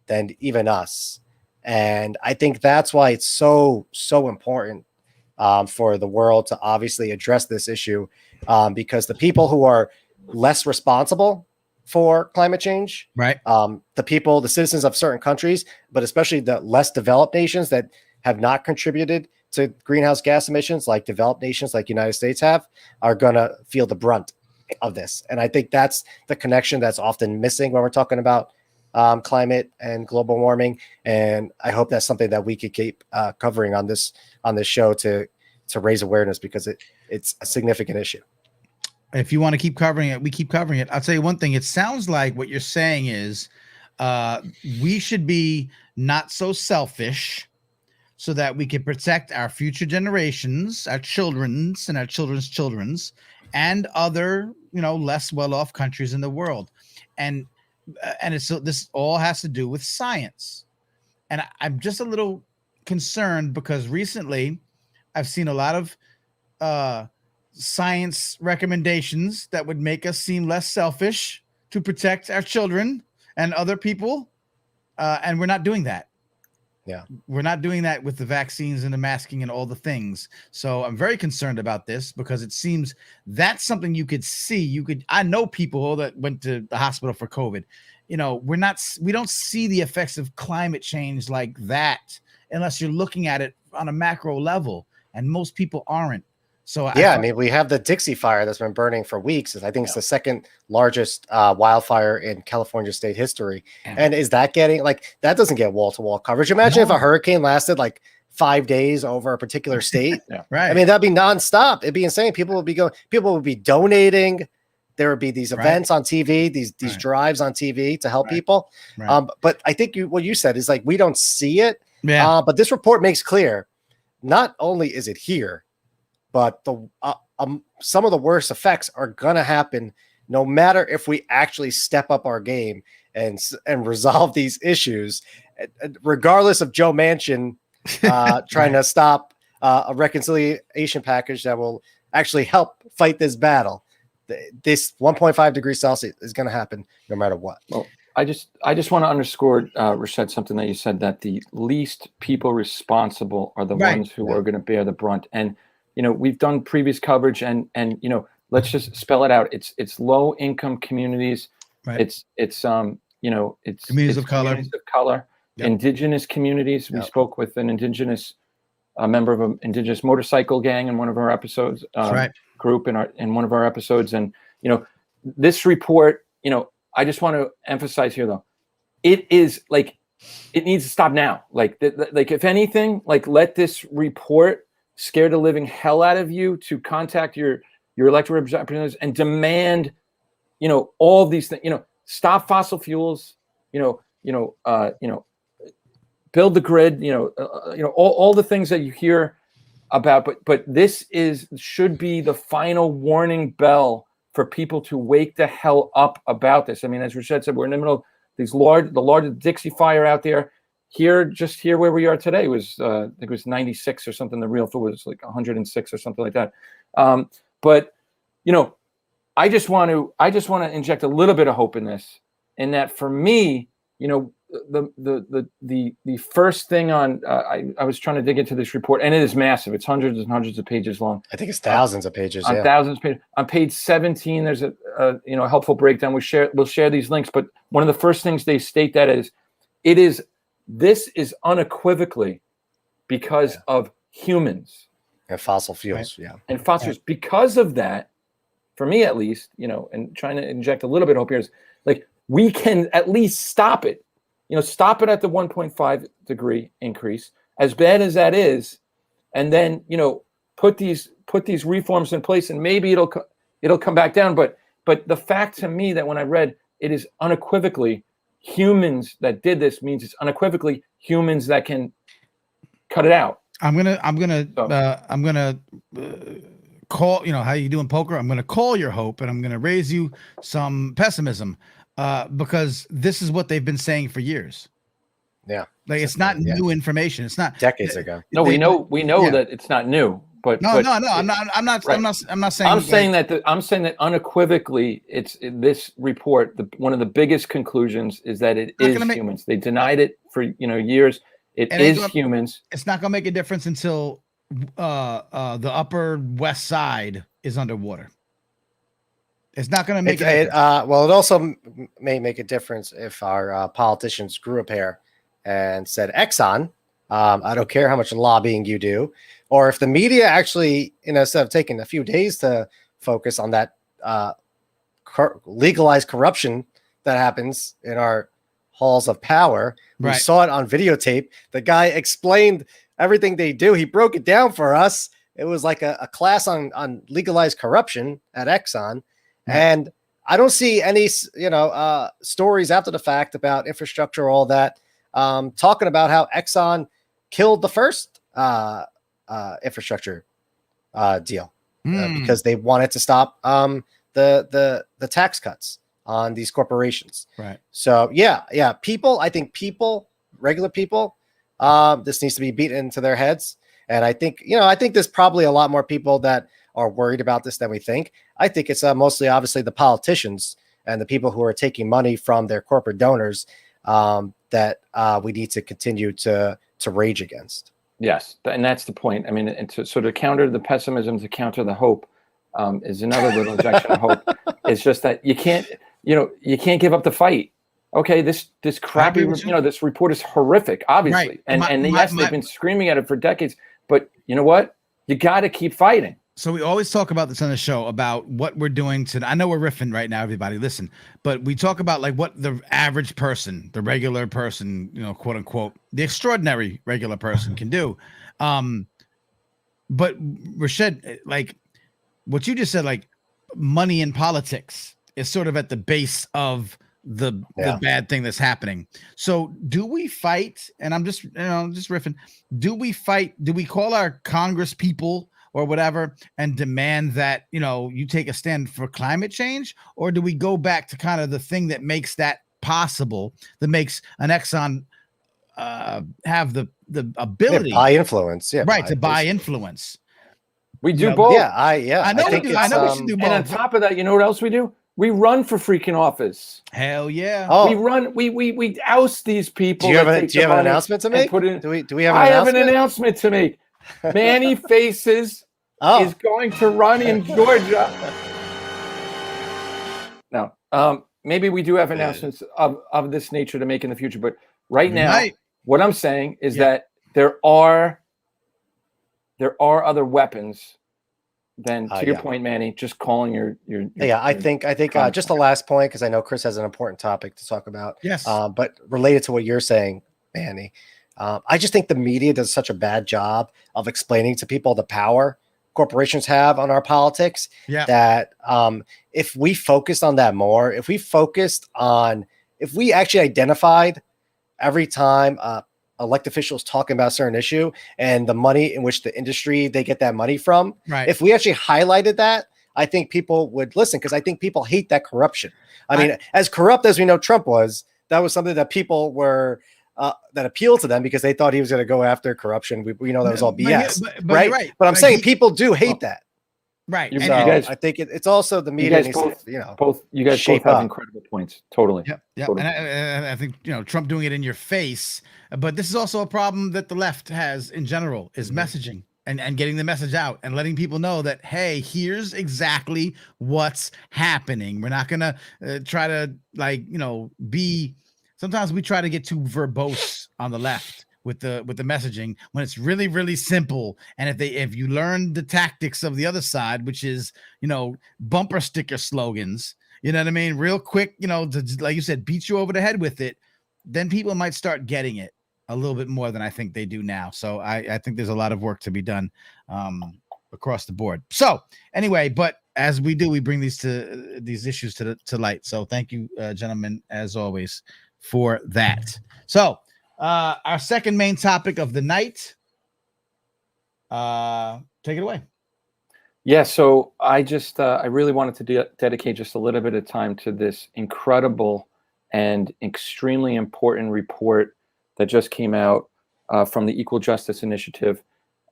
than even us. And I think that's why it's so important for the world to obviously address this issue, because the people who are less responsible for climate change, right, the citizens of certain countries, but especially the less developed nations that have not contributed to greenhouse gas emissions, like developed nations like United States have, are going to feel the brunt of this. And I think that's the connection that's often missing when we're talking about climate and global warming. And I hope that's something that we could keep covering on this show to raise awareness, because it's a significant issue. If you want to keep covering it, we keep covering it. I'll tell you one thing. It sounds like what you're saying is we should be not so selfish so that we can protect our future generations, our children's and our children's children's, and other, less well-off countries in the world. And this all has to do with science. And I'm just a little concerned because recently I've seen a lot of science recommendations that would make us seem less selfish to protect our children and other people. And we're not doing that. Yeah. We're not doing that with the vaccines and the masking and all the things. So I'm very concerned about this, because it seems that's something you could see. I know people that went to the hospital for COVID. We don't see the effects of climate change like that unless you're looking at it on a macro level, and most people aren't. So I mean, we have the Dixie fire that's been burning for weeks. I think it's the second largest wildfire in California state history. And is that getting that doesn't get wall-to-wall coverage? Imagine if a hurricane lasted 5 days over a particular state. Right. I mean, that'd be nonstop. It'd be insane. People would be donating. There would be these events on TV, these drives on TV to help people. Right. But I think what you said is we don't see it. Yeah. But this report makes clear, not only is it here, but some of the worst effects are going to happen no matter if we actually step up our game and resolve these issues, regardless of Joe Manchin trying to stop a reconciliation package that will actually help fight this battle. This 1.5 degrees Celsius is going to happen no matter what. Well, I just want to underscore, Rashad, something that you said, that the least people responsible are the ones who are going to bear the brunt. And we've done previous coverage, and let's just spell it out. It's low income communities. Right. It's communities of color. Yep. indigenous communities. We spoke with an indigenous member of an indigenous motorcycle gang in one of our episodes. That's right. Group in one of our episodes, and this report. I just want to emphasize here, though, it is like it needs to stop now. Like if anything, like let this report scare the living hell out of you to contact your elected representatives and demand, all of these things. Stop fossil fuels. Build the grid. All the things that you hear about. But this should be the final warning bell for people to wake the hell up about this. I mean, as Rashad said, we're in the middle of the largest Dixie fire out there. Here where we are today was I think it was 96 or something. The real was like 106 or something like that. But I just want to inject a little bit of hope in this. And that for me, the first thing on I was trying to dig into this report, and it is massive. It's hundreds and hundreds of pages long. I think it's thousands of pages. On thousands of pages. On page 17, there's a helpful breakdown. We'll share these links, but one of the first things they state this is unequivocally because of humans and fossil fuels. Right. Yeah, and fossil fuels. Because of that, for me at least, and trying to inject a little bit of hope here is like we can at least stop it. Stop it at the 1.5 degree increase, as bad as that is, and then put these reforms in place, and maybe it'll come back down. But the fact to me that when I read it is unequivocally humans that did this means it's unequivocally humans that can cut it out. I'm gonna call. How you doing, poker? I'm gonna call your hope, and I'm gonna raise you some pessimism. Because this is what they've been saying for years. Yeah, like it's not new information. It's not decades ago. No, we know that it's not new. But no. I'm not saying. I'm saying that unequivocally, this report. One of the biggest conclusions is that it is humans. They denied it for years. It is humans. It's not going to make a difference until the Upper West Side is underwater. It's not going to make it. Well, it also may make a difference if our politicians grew a pair and said, Exxon, I don't care how much lobbying you do. Or if the media actually, instead of taking a few days to focus on that legalized corruption that happens in our halls of power, we saw it on videotape. The guy explained everything they do. He broke it down for us. It was like a class on legalized corruption at Exxon. And I don't see any, stories after the fact about infrastructure, all that, talking about how Exxon killed the first infrastructure deal because they wanted to stop the tax cuts on these corporations. Right. So I think regular people, this needs to be beaten into their heads. And I think there's probably a lot more people that are worried about this than we think. I think it's mostly obviously the politicians and the people who are taking money from their corporate donors that we need to continue to rage against. Yes, and that's the point. I mean, and to sort of counter the pessimism, to counter the hope, is another little injection of hope. It's just that you can't give up the fight. Okay, this crappy, this report is horrific, obviously, right. They've been screaming at it for decades. But you know what? You got to keep fighting. So we always talk about this on the show about what we're doing today. I know we're riffing right now, everybody. Listen, but we talk about like what the average person, the regular person, quote unquote, the extraordinary regular person can do. But Rashad, like what you just said, like money in politics is sort of at the base of the bad thing that's happening. So do we fight? And I'm just riffing. Do we fight? Do we call our Congress people or whatever and demand that, you take a stand for climate change? Or do we go back to kind of the thing that makes that possible, that makes an Exxon have the ability buy influence? Yeah, right. To buy influence. We do both. Yeah. I know we should do both. And on top of that, you know what else we do? We run for freaking office. Hell yeah. We run. We oust these people. Do you have an announcement to make? Do we have an announcement? I have an announcement to make. Manny Faces is going to run in Georgia. Now, maybe we do have announcements of this nature to make in the future, but right now, What I'm saying is Yeah. that there are other weapons than, to your Yeah. point, Manny, just calling your Yeah, I think comment. just the last point, because I know Chris has an important topic to talk about. Yes. But related to what you're saying, Manny, I just think the media does such a bad job of explaining to people the power corporations have on our politics. Yeah. That if we focused on that more, if we actually identified every time elected officials talking about a certain issue and the money in which the industry they get that money from, Right. if we actually highlighted that, I think people would listen, because I think people hate that corruption. I mean, as corrupt as we know Trump was, that was something that people were that appealed to them because they thought he was going to go after corruption. We know that was all BS, but right? you're right. But I'm Like saying people do hate that. Right. You So guys- I think it's also the You media guys needs both, to, you guys both shape have up. incredible points. Totally. Yep. Yep. Totally. And I think, Trump doing it in your face, but this is also a problem that the left has in general, is messaging and getting the message out and letting people know that, hey, here's exactly what's happening. We're not going to try to sometimes we try to get too verbose on the left with the messaging when it's really, really simple. And if you learn the tactics of the other side, which is, bumper sticker slogans, you know what I mean? Real quick, like you said, beat you over the head with it, then people might start getting it a little bit more than I think they do now. So I think there's a lot of work to be done across the board. So anyway, but as we do, we bring these issues to light. So thank you, gentlemen, as always, for that. So our second main topic of the night. Take it away. Yeah, so I really wanted to dedicate just a little bit of time to this incredible and extremely important report that just came out from the Equal Justice Initiative.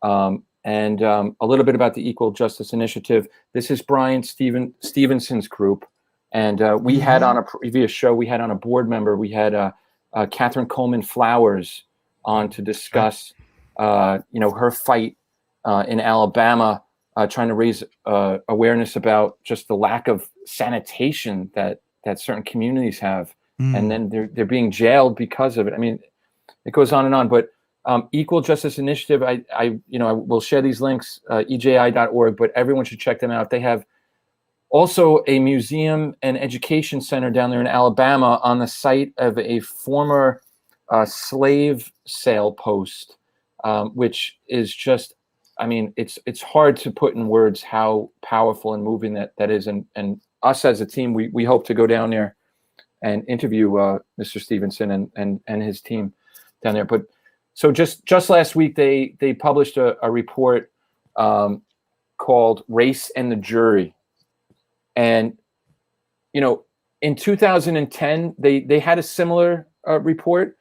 And a little bit about the Equal Justice Initiative. This is Brian Stevenson's group. And we had on a previous show, we had on a board member, we had Catherine Coleman Flowers on to discuss, her fight in Alabama, trying to raise awareness about just the lack of sanitation that certain communities have, and then they're being jailed because of it. I mean, it goes on and on. But Equal Justice Initiative, I will share these links, eji.org, but everyone should check them out. They have also a museum and education center down there in Alabama on the site of a former slave sale post, which is just, I mean, it's hard to put in words how powerful and moving that is. And us as a team, we hope to go down there and interview Mr. Stevenson and his team down there. But so just last week, they published a report called Race and the Jury. And, in 2010, they had a similar report.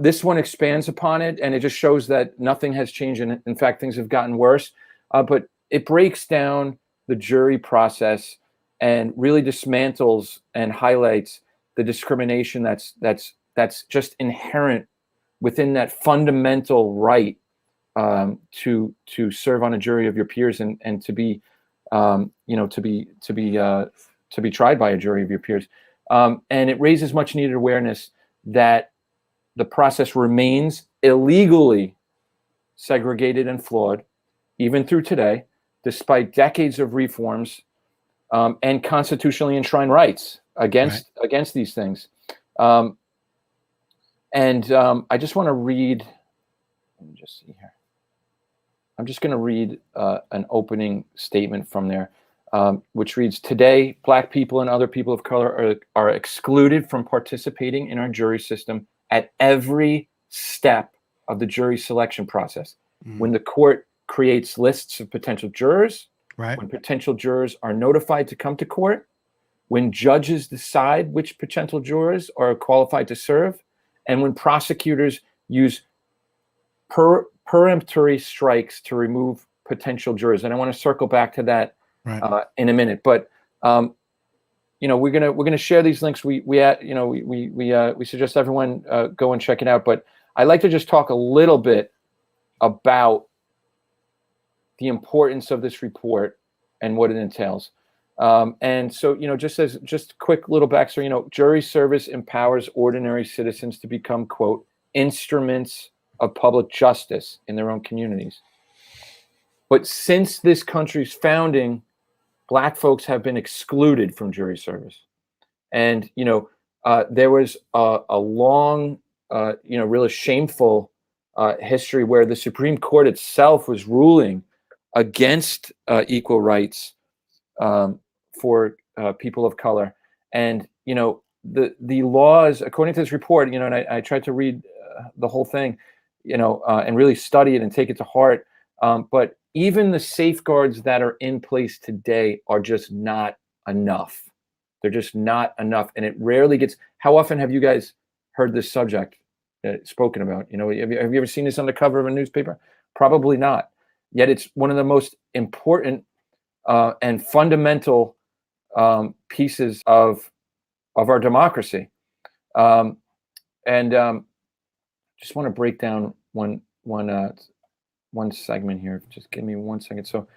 This one expands upon it, and it just shows that nothing has changed. And in fact, things have gotten worse. But it breaks down the jury process and really dismantles and highlights the discrimination that's just inherent within that fundamental right to serve on a jury of your peers and to be to be tried by a jury of your peers. And it raises much needed awareness that the process remains illegally segregated and flawed, even through today, despite decades of reforms and constitutionally enshrined rights against these things. I just want to read, let me just see here. I'm just going to read an opening statement from there, which reads, "Today, Black people and other people of color are excluded from participating in our jury system at every step of the jury selection process. When the court creates lists of potential jurors, when potential jurors are notified to come to court, when judges decide which potential jurors are qualified to serve, and when prosecutors use peremptory strikes to remove potential jurors." And I want to circle back to that in a minute. But we're gonna share these links. We suggest everyone go and check it out. But I'd like to just talk a little bit about the importance of this report and what it entails. And so, just quick little backstory. Jury service empowers ordinary citizens to become, quote, instruments of public justice in their own communities. But since this country's founding, Black folks have been excluded from jury service. And, there was a long, really shameful history where the Supreme Court itself was ruling against equal rights for people of color. And, the laws, according to this report, and I tried to read the whole thing, and really study it and take it to heart. But even the safeguards that are in place today are just not enough. They're just not enough. And it rarely gets, how often have you guys heard this subject spoken about? Have you ever seen this on the cover of a newspaper? Probably not. Yet it's one of the most important and fundamental pieces of our democracy. Just want to break down one segment here. Just give me 1 second. So,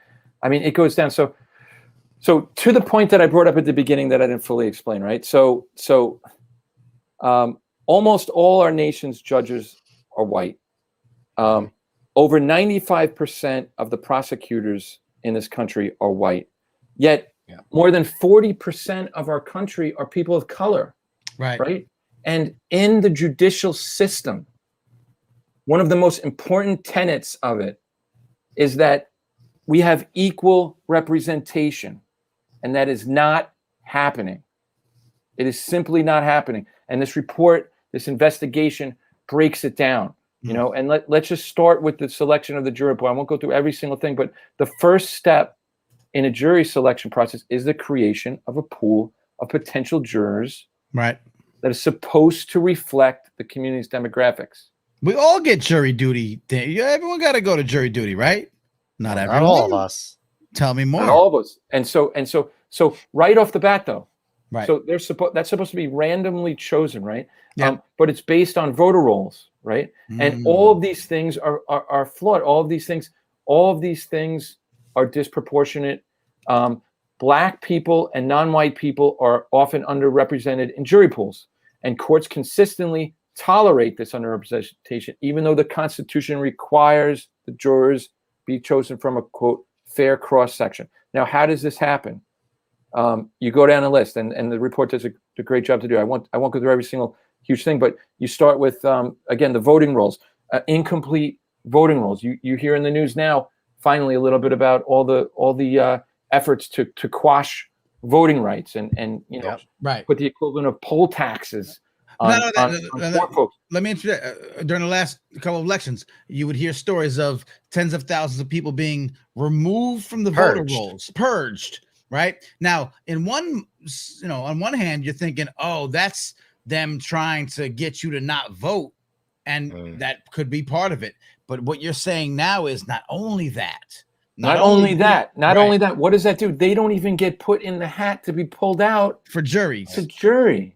it goes down. So to the point that I brought up at the beginning that I didn't fully explain, right? So almost all our nation's judges are white. Over 95% of the prosecutors in this country are white. Yet more than 40% of our country are people of color. Right. And in the judicial system, one of the most important tenets of it is that we have equal representation, and that is not happening. It is simply not happening. And this report, this investigation breaks it down, and let's just start with the selection of the jury pool. I won't go through every single thing, but the first step in a jury selection process is the creation of a pool of potential jurors, right, that is supposed to reflect the community's demographics. We all get jury duty. Everyone got to go to jury duty, right? Not everyone. Not all of us. Tell me more. Not all of us. And so right off the bat, though, right. So that's supposed to be randomly chosen, right? Yeah. But it's based on voter rolls, right? And all of these things are flawed. All of these things are disproportionate. Black people and non-white people are often underrepresented in jury pools, and courts consistently tolerate this underrepresentation, even though the Constitution requires the jurors be chosen from a, quote, fair cross-section. Now, how does this happen? You go down a list, and the report does a great job to do. I won't go through every single huge thing, but you start with, again, the voting rolls, incomplete voting rolls. You hear in the news now, finally, a little bit about all the efforts to quash voting rights and right, put the equivalent of poll taxes on poor folks. Let me introduce, during the last couple of elections, you would hear stories of tens of thousands of people being removed from the voter rolls, purged. Right now, on one hand, you're thinking, oh, that's them trying to get you to not vote, and that could be part of it. But what you're saying now is not only that. Not only that. What does that do? They don't even get put in the hat to be pulled out for juries. For jury.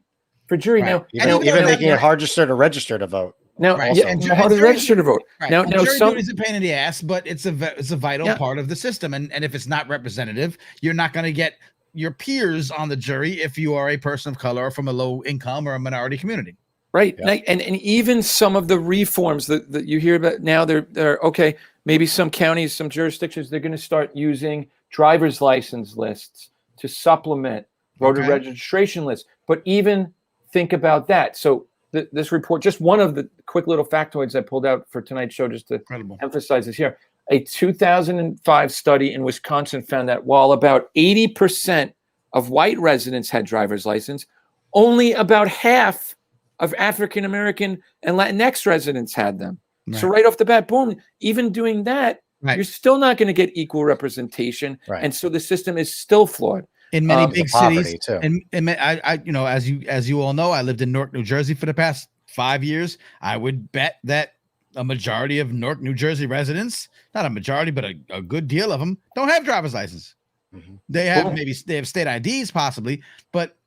Right. Now, even making it hard to register to vote. Now, right. How to register to vote. Right. Now, jury some duty is a pain in the ass, but it's a vital part of the system. And if it's not representative, you're not going to get your peers on the jury if you are a person of color or from a low income or a minority community. Right. Yeah. And even some of the reforms that you hear about now, they're okay. Maybe some counties, some jurisdictions, they're going to start using driver's license lists to supplement voter registration lists. But even think about that. So this report, just one of the quick little factoids I pulled out for tonight's show, just to emphasize this here. A 2005 study in Wisconsin found that while about 80% of white residents had driver's license, only about half of African American and Latinx residents had them. Right. So right off the bat, boom, even doing that, you're still not going to get equal representation. Right. And so the system is still flawed. In many big cities, too. And as you all know, I lived in Newark, New Jersey for the past 5 years. I would bet that a majority of Newark, New Jersey residents, not a majority, but a good deal of them, don't have driver's license. Mm-hmm. They have state IDs possibly, but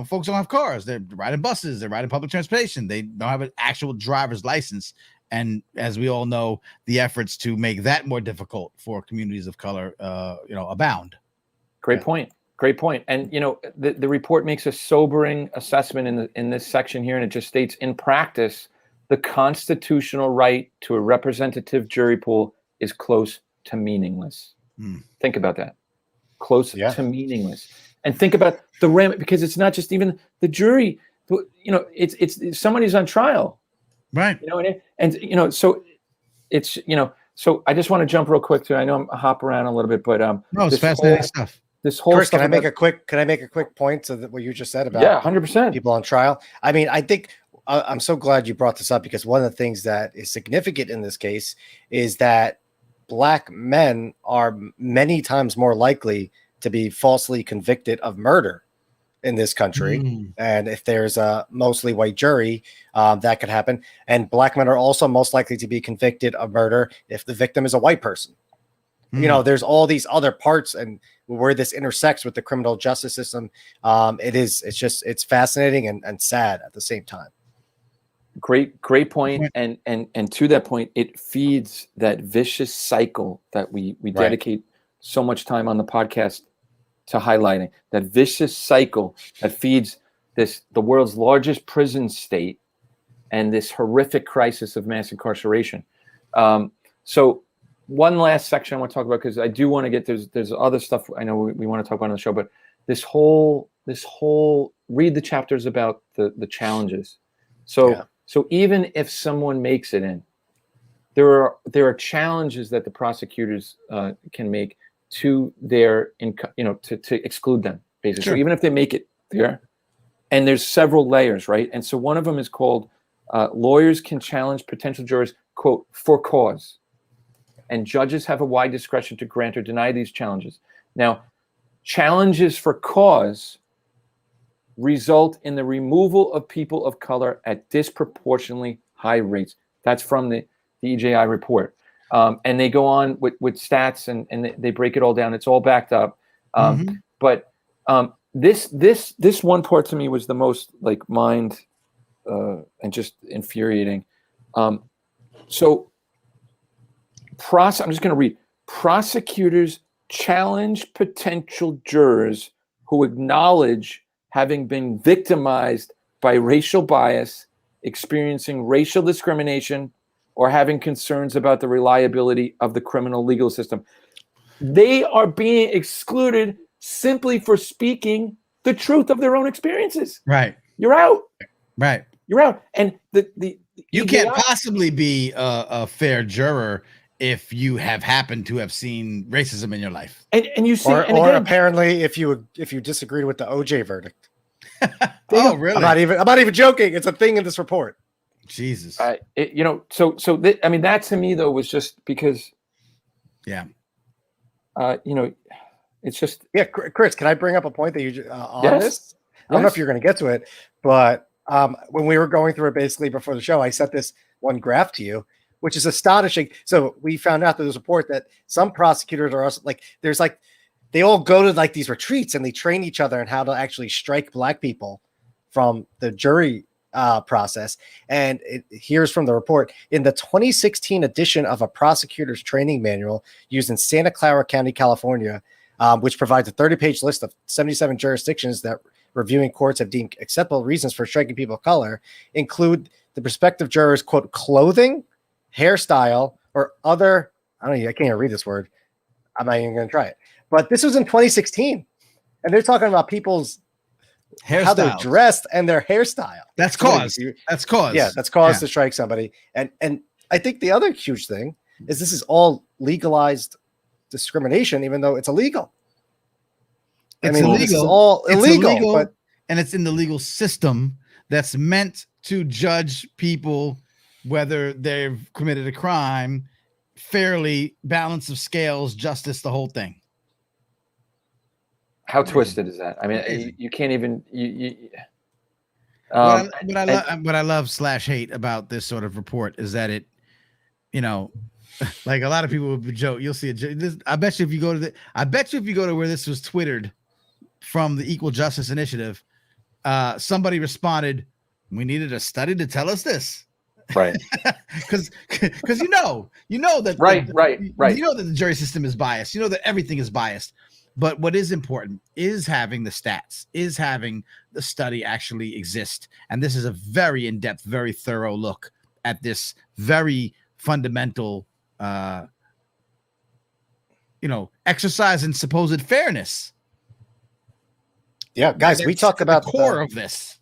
folks don't have cars. They're riding buses. They're riding public transportation. They don't have an actual driver's license. And as we all know, the efforts to make that more difficult for communities of color, abound. Great point. And the report makes a sobering assessment in this section here, and it just states, in practice, the constitutional right to a representative jury pool is close to meaningless. Think about that. Close to meaningless. And think about the because it's not just even the jury, it's somebody's on trial. Right. So it's, so I just want to jump real quick too. I know I'm hop around a little bit, but no, it's fascinating stuff. This whole Chris, stuff. Can I make a quick point to what you just said about 100% people on trial? I mean, I think I'm so glad you brought this up, because one of the things that is significant in this case is that Black men are many times more likely to be falsely convicted of murder in this country. And if there's a mostly white jury, that could happen. And Black men are also most likely to be convicted of murder if the victim is a white person. There's all these other parts and where this intersects with the criminal justice system. It's fascinating and sad at the same time. Great point. And to that point, it feeds that vicious cycle that we dedicate so much time on the podcast to highlighting. That vicious cycle that feeds the world's largest prison state and this horrific crisis of mass incarceration. So one last section I want to talk about, because I do want to get there's other stuff I know we want to talk about on the show, but this whole read the chapters about the challenges. So even if someone makes it in, there are challenges that the prosecutors can make to their to exclude them, basically. Sure. So even if they make it there, and there's several layers, right? And so one of them is called lawyers can challenge potential jurors, quote, for cause, and judges have a wide discretion to grant or deny these challenges. Now, challenges for cause result in the removal of people of color at disproportionately high rates. That's from the EJI report. And they go on with stats and they break it all down. It's all backed up. But this one part to me was the most like mind and just infuriating. So I'm just going to read. Prosecutors challenge potential jurors who acknowledge having been victimized by racial bias, experiencing racial discrimination, or having concerns about the reliability of the criminal legal system. They are being excluded simply for speaking the truth of their own experiences. Right. You're out. Right. You're out. And you can't possibly be a fair juror if you have happened to have seen racism in your life. And you see, or again, apparently if you disagreed with the OJ verdict. Oh, really? I'm not even joking. It's a thing in this report. Jesus. I mean, that to me though was just because, it's just Chris, can I bring up a point that you on yes. this? I don't know if you're going to get to it, but when we were going through it basically before the show, I sent this one graph to you, which is astonishing. So we found out through this report that some prosecutors are also they all go to like these retreats and they train each other on how to actually strike Black people from the jury process. And here's from the report. In the 2016 edition of a prosecutor's training manual used in Santa Clara County, California, which provides a 30-page list of 77 jurisdictions that reviewing courts have deemed acceptable reasons for striking people of color, include the prospective jurors' quote clothing, hairstyle, or other. I can't even read this word. I'm not even going to try it. But this was in 2016, and they're talking about people's how they're dressed and their hairstyle. That's cause. That's cause. Yeah, that's cause to strike somebody. And I think the other huge thing is this is all legalized discrimination, even though it's illegal. Illegal. This is all illegal, but and it's in the legal system that's meant to judge people whether they've committed a crime fairly, balance of scales, justice, the whole thing. How twisted is that? I mean, you can't even. What I love / hate about this sort of report is that it, like a lot of people would joke. You'll see I bet you if you go to where this was twittered from the Equal Justice Initiative, somebody responded, "We needed a study to tell us this." Right. Because you know that right. You know that the jury system is biased. You know that everything is biased. But what is important is having the stats, is having the study actually exist. And this is a very in-depth, very thorough look at this very fundamental, exercise in supposed fairness. Yeah, guys, we talk about the core of this.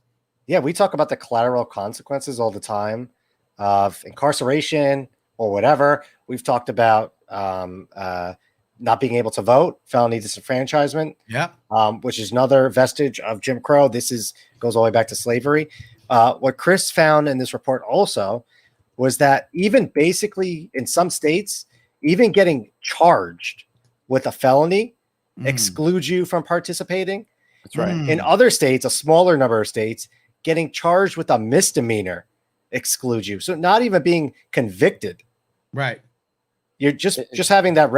Yeah, we talk about the collateral consequences all the time of incarceration or whatever. We've talked about not being able to vote, felony disenfranchisement, which is another vestige of Jim Crow. Goes all the way back to slavery. What Chris found in this report also was that even basically in some states, even getting charged with a felony excludes you from participating. That's right. In other states, a smaller number of states, getting charged with a misdemeanor excludes you. So not even being convicted. Right. You're just having that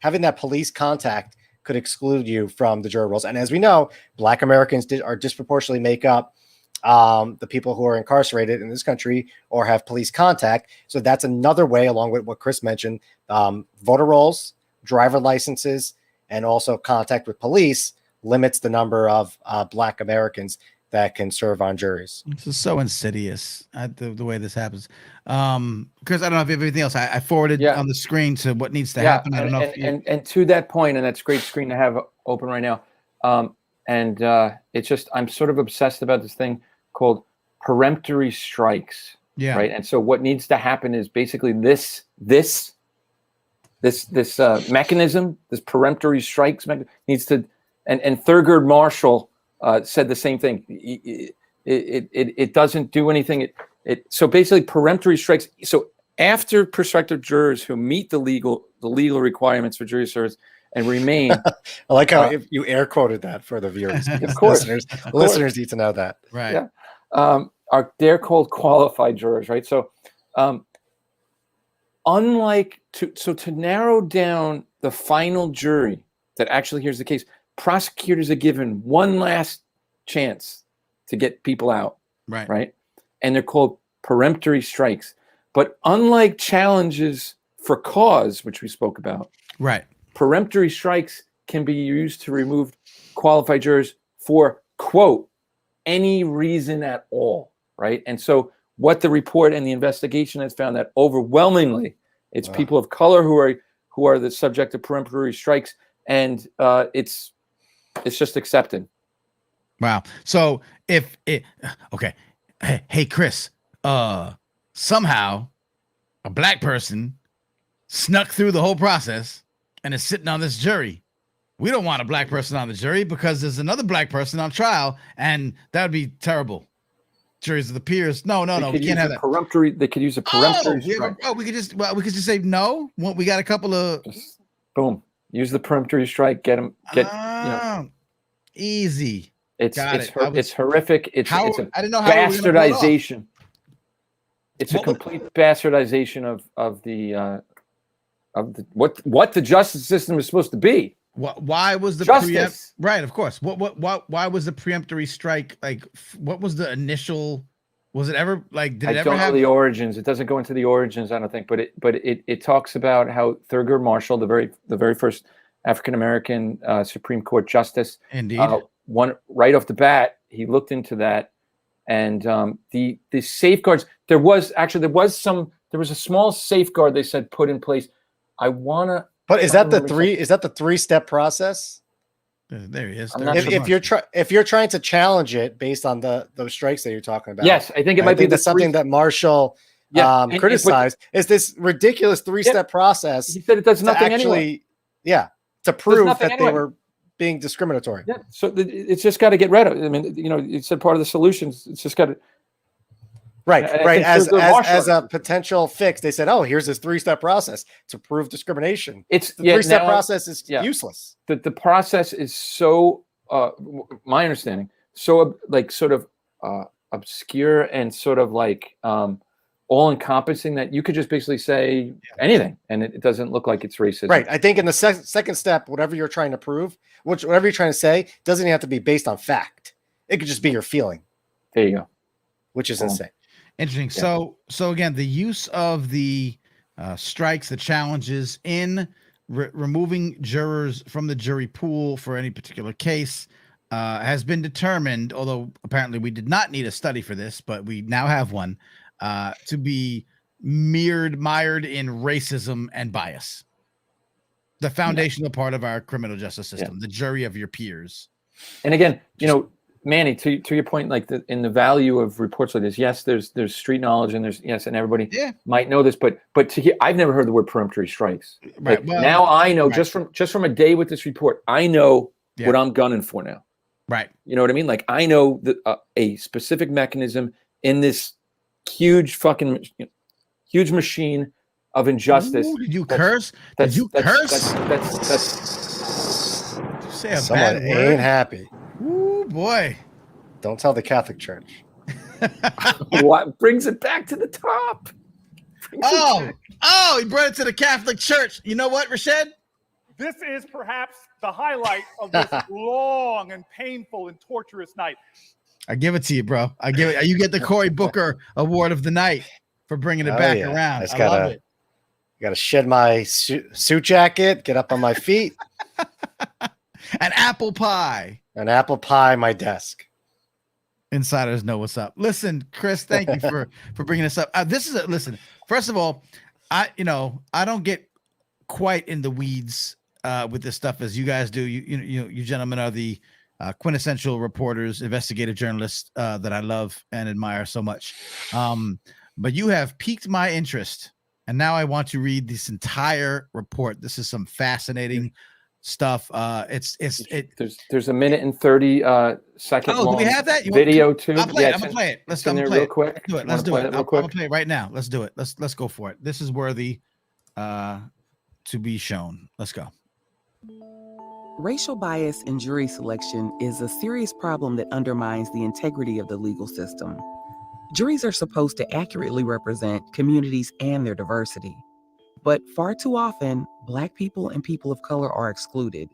having that police contact could exclude you from the jury rolls. And as we know, Black Americans are disproportionately make up the people who are incarcerated in this country or have police contact. So that's another way, along with what Chris mentioned, voter rolls, driver licenses, and also contact with police limits the number of Black Americans that can serve on juries. This is so insidious, the way this happens. Chris, I don't know if you have anything else. I forwarded on the screen to what needs to happen. I don't know and to that point, and that's a great screen to have open right now. It's just, I'm sort of obsessed about this thing called peremptory strikes. Yeah. Right. And so what needs to happen is basically this mechanism, this peremptory strikes needs to, and Thurgood Marshall said the same thing. It doesn't do anything. So basically peremptory strikes. So after prospective jurors who meet the legal requirements for jury service and remain. I like how you air quoted that for the viewers. Of course, listeners need to know that. Right. Yeah. They're called qualified jurors, right? So, to narrow down the final jury that actually hears the case, prosecutors are given one last chance to get people out. Right. Right. And they're called peremptory strikes. But unlike challenges for cause, which we spoke about, right, peremptory strikes can be used to remove qualified jurors for, quote, any reason at all, right? And so what the report and the investigation has found that overwhelmingly it's people of color who are the subject of peremptory strikes, and it's just accepted. Wow. So hey Chris, somehow a Black person snuck through the whole process and is sitting on this jury. We don't want a Black person on the jury because there's another Black person on trial, and that would be terrible. Juries of the peers. No, we can't have that. Peremptory. They could use a peremptory. We could just say no. We got a couple of. Just, boom. Use the peremptory strike. Easy. It's horrific. It's I didn't know how bastardization. It's a complete bastardization of the what the justice system is supposed to be. Why was the justice? Right, of course. Why was the preemptory strike like? What was the initial? Was it ever like? Did it ever have the origins? It doesn't go into the origins, I don't think. But it talks about how Thurgood Marshall, the very first African American Supreme Court justice, indeed, one right off the bat, he looked into that, and the safeguards. There was a small safeguard they said put in place. But is that the 3-step process? There he is. If you're trying to challenge it based on those strikes that you're talking about, yes, I think it might be something that Marshall criticized is this ridiculous 3-step process. He said it does nothing anyway. Yeah, to prove that they were being discriminatory. Yeah, so it's just got to get rid of it. I mean, you said part of the solutions. It's just got to. Right. As a potential fix, they said, "Oh, here's this 3-step process to prove discrimination." It's the 3-step process is useless. The process is so, my understanding, so sort of obscure and sort of like all-encompassing that you could just basically say anything, and it doesn't look like it's racism. Right. I think in the second step, whatever you're trying to prove, whatever you're trying to say, doesn't even have to be based on fact. It could just be your feeling. There you go. Which is insane. Interesting. Yeah. So again, the use of the strikes, the challenges in removing jurors from the jury pool for any particular case has been determined, although apparently we did not need a study for this, but we now have one, to be mired in racism and bias. The foundational part of our criminal justice system, the jury of your peers. And again, Manny, to your point, like in the value of reports like this, yes, there's street knowledge and and everybody might know this, but I've never heard the word peremptory strikes. Right. Like, now I know just from a day with this report, I know what I'm gunning for now. Right. You know what I mean? Like I know a specific mechanism in this huge machine of injustice. Ooh, did you curse? Did you curse? Say a Someone bad word? ain't happy. Ooh, boy. Don't tell the Catholic Church. What brings it back to the top? He brought it to the Catholic Church. You know what, Rashad? This is perhaps the highlight of this long and painful and torturous night. I give it to you, bro. You get the Cory Booker Award of the night for bringing it back around. I love it. Got to shed my suit jacket, get up on my feet. An apple pie. An apple pie, my desk. Insiders know what's up. Listen, Chris, thank you for bringing this up. Listen. First of all, I don't get quite in the weeds with this stuff as you guys do. You gentlemen are the quintessential reporters, investigative journalists that I love and admire so much. But you have piqued my interest, and now I want to read this entire report. This is some fascinating stuff. There's a minute and 30 second. Oh, do we have that? Video too? I'm gonna play it. Let's play it real quick. Do it. Let's do it. I'm gonna play it right now. Let's do it. Let's go for it. This is worthy to be shown. Let's go. Racial bias in jury selection is a serious problem that undermines the integrity of the legal system. Juries are supposed to accurately represent communities and their diversity. But far too often, Black people and people of color are excluded.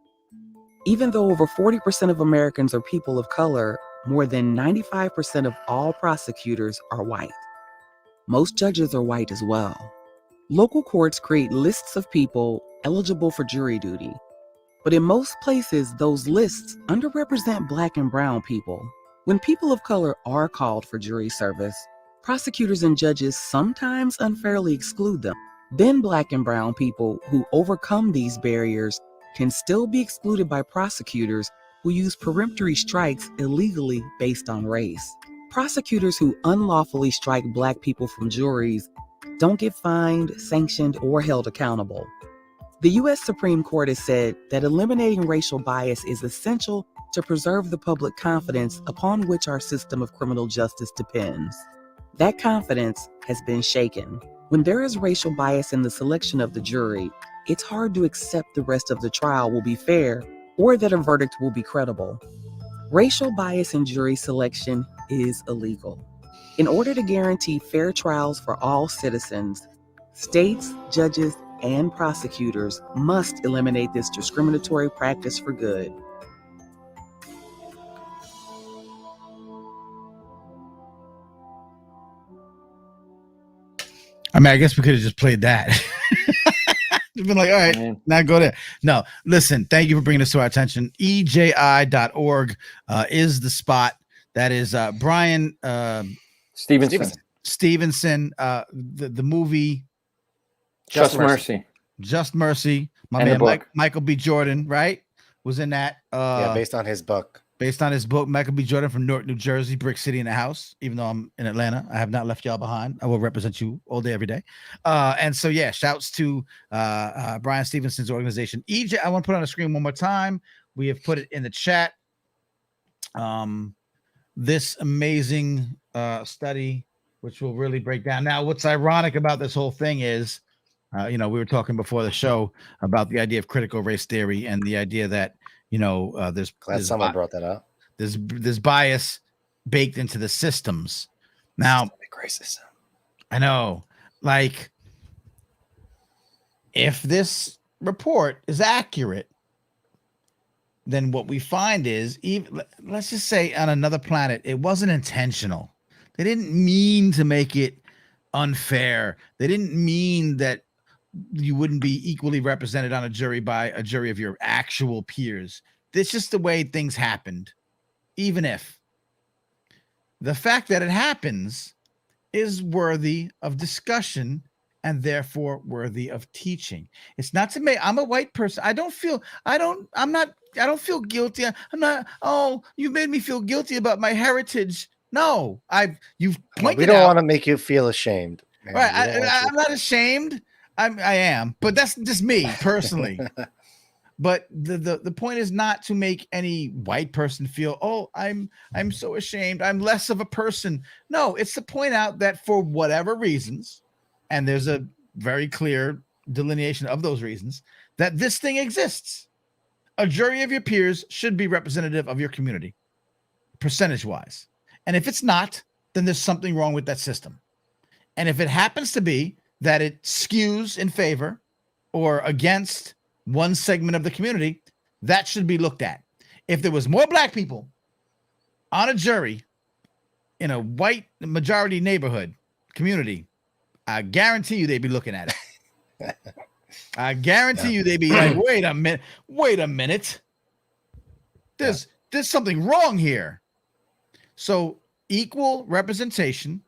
Even though over 40% of Americans are people of color, more than 95% of all prosecutors are white. Most judges are white as well. Local courts create lists of people eligible for jury duty. But in most places, those lists underrepresent Black and brown people. When people of color are called for jury service, prosecutors and judges sometimes unfairly exclude them. Then Black and brown people who overcome these barriers can still be excluded by prosecutors who use peremptory strikes illegally based on race. Prosecutors who unlawfully strike Black people from juries don't get fined, sanctioned, or held accountable. The U.S. Supreme Court has said that eliminating racial bias is essential to preserve the public confidence upon which our system of criminal justice depends. That confidence has been shaken. When there is racial bias in the selection of the jury, it's hard to accept the rest of the trial will be fair or that a verdict will be credible. Racial bias in jury selection is illegal. In order to guarantee fair trials for all citizens, states, judges, and prosecutors must eliminate this discriminatory practice for good. I mean, I guess we could have just played that. We've been like, all right, now go there. No, listen, thank you for bringing this to our attention. EJI.org is the spot. That is Brian Stevenson, the movie Just Mercy. Just Mercy. My And man Michael B. Jordan, right? Was in that. Based on his book. Based on his book, Michael B. Jordan from Newark, New Jersey, Brick City in the house. Even though I'm in Atlanta, I have not left y'all behind. I will represent you all day, every day. And so, yeah, shouts to Brian Stevenson's organization. EJ, I want to put it on the screen one more time. We have put it in the chat. This amazing study, which will really break down. Now, what's ironic about this whole thing is, we were talking before the show about the idea of critical race theory and the idea that, there's someone brought that up. There's bias baked into the systems. Now, racist. I know, like, if this report is accurate, then what we find is, even let's just say on another planet, it wasn't intentional. They didn't mean to make it unfair. They didn't mean that you wouldn't be equally represented on a jury by a jury of your actual peers. This is just the way things happened. Even if the fact that it happens is worthy of discussion and therefore worthy of teaching. It's not to make, I'm a white person. I don't feel guilty. I'm not, oh, you made me feel guilty about my heritage. No, you've pointed We don't out. want to make you feel ashamed. Man. Right. I'm not ashamed. I am, but that's just me personally. But the point is not to make any white person feel, oh, I'm so ashamed, I'm less of a person. No, it's to point out that for whatever reasons, and there's a very clear delineation of those reasons, that this thing exists. A jury of your peers should be representative of your community, percentage-wise. And if it's not, then there's something wrong with that system. And if it happens to be that it skews in favor or against one segment of the community, that should be looked at. If there was more black people on a jury in a white majority neighborhood community, I guarantee you they'd be looking at it. I guarantee you they'd be like, wait a minute. There's something wrong here. So equal representation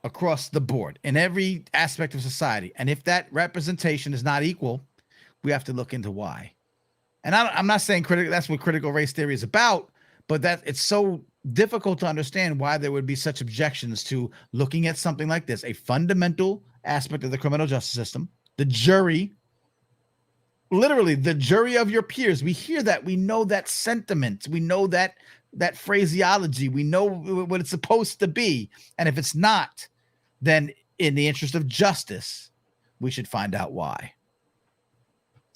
across the board in every aspect of society. And if that representation is not equal, we have to look into why. And I'm not saying that's what critical race theory is about, but that it's so difficult to understand why there would be such objections to looking at something like this, a fundamental aspect of the criminal justice system, the jury, literally the jury of your peers. We hear that, we know that sentiment, we know that phraseology, we know what it's supposed to be. And if it's not, then in the interest of justice, we should find out why.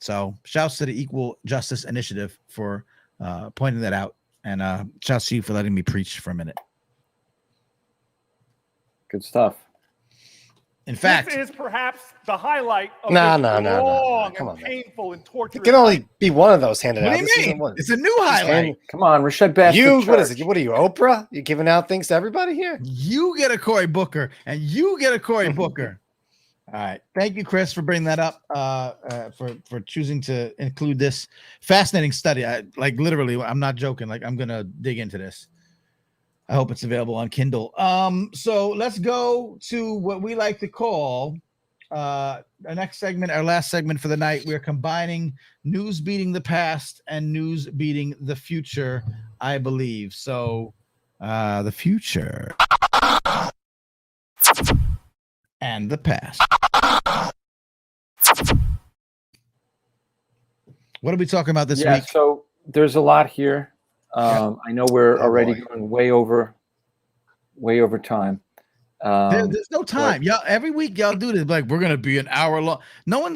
So shouts to the Equal Justice Initiative for pointing that out. And shouts to you for letting me preach for a minute. Good stuff. In fact, this is perhaps the highlight of No. long Come and on, man. painful and torturous. It can only be one of those handed what out. do This you isn't mean? one. It's a new highlight. Come on, Rashad Bastard. You, what is Church. it? What are you, Oprah? You giving out things to everybody here? You get a Cory Booker, and you get a Cory Booker. All right. Thank you, Chris, for bringing that up, for choosing to include this fascinating study. Literally, I'm not joking. I'm going to dig into this. I hope it's available on Kindle. So let's go to what we like to call our next segment, our last segment for the night. We're combining news beating the past and news beating the future, I believe. So the future and the past. What are we talking about this week? So there's a lot here. I know we're already going way over time. There's no time. Y'all, every week y'all do this. Like, we're gonna be an hour long.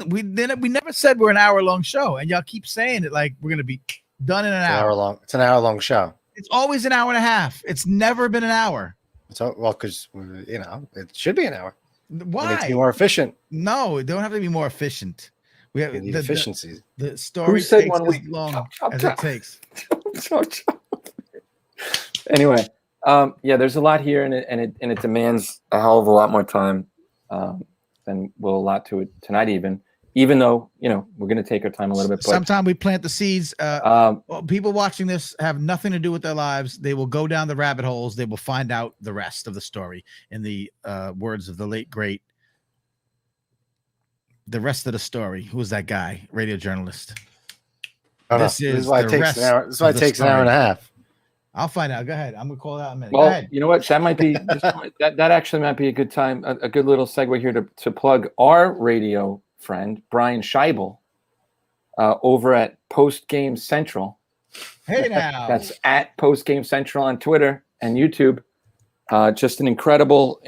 We never said we're an hour long show, and y'all keep saying it like we're gonna be done in an hour long. It's an hour long show. It's always an hour and a half. It's never been an hour. So because it should be an hour. Why? We need to be more efficient. No, it don't have to be more efficient. We have need efficiency. The story said takes one as week? long as it takes. Anyway, there's a lot here, and it demands a hell of a lot more time than we'll allot to it tonight. Even though we're going to take our time a little bit. But sometimes we plant the seeds. People watching this have nothing to do with their lives. They will go down the rabbit holes. They will find out the rest of the story. In the words of the late great, the rest of the story. Who was that guy? Radio journalist. This is why it takes an hour. This is why it takes an hour and a half. I'll find out. Go ahead. I'm gonna call it out in a minute. Well, Go ahead. you know what? That might be that actually might be a good time, a good little segue here to plug our radio friend Brian Scheibel over at Post Game Central. Hey now. That's at Post Game Central on Twitter and YouTube. Just an incredible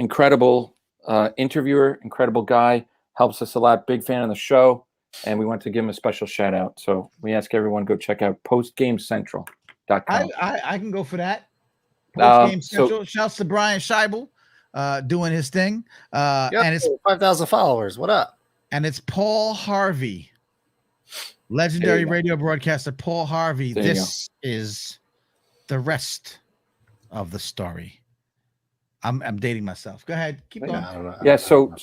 interviewer, incredible guy. Helps us a lot. Big fan of the show, and we want to give him a special shout out. So we ask everyone to go check out postgamecentral.com. I can go for that. Post Game Central. Shouts to Brian Scheibel doing his thing. And it's 5,000 followers. What up? And it's Paul Harvey, legendary radio broadcaster Paul Harvey. This is the rest of the story. I'm dating myself. Go ahead. Keep going. Yeah. So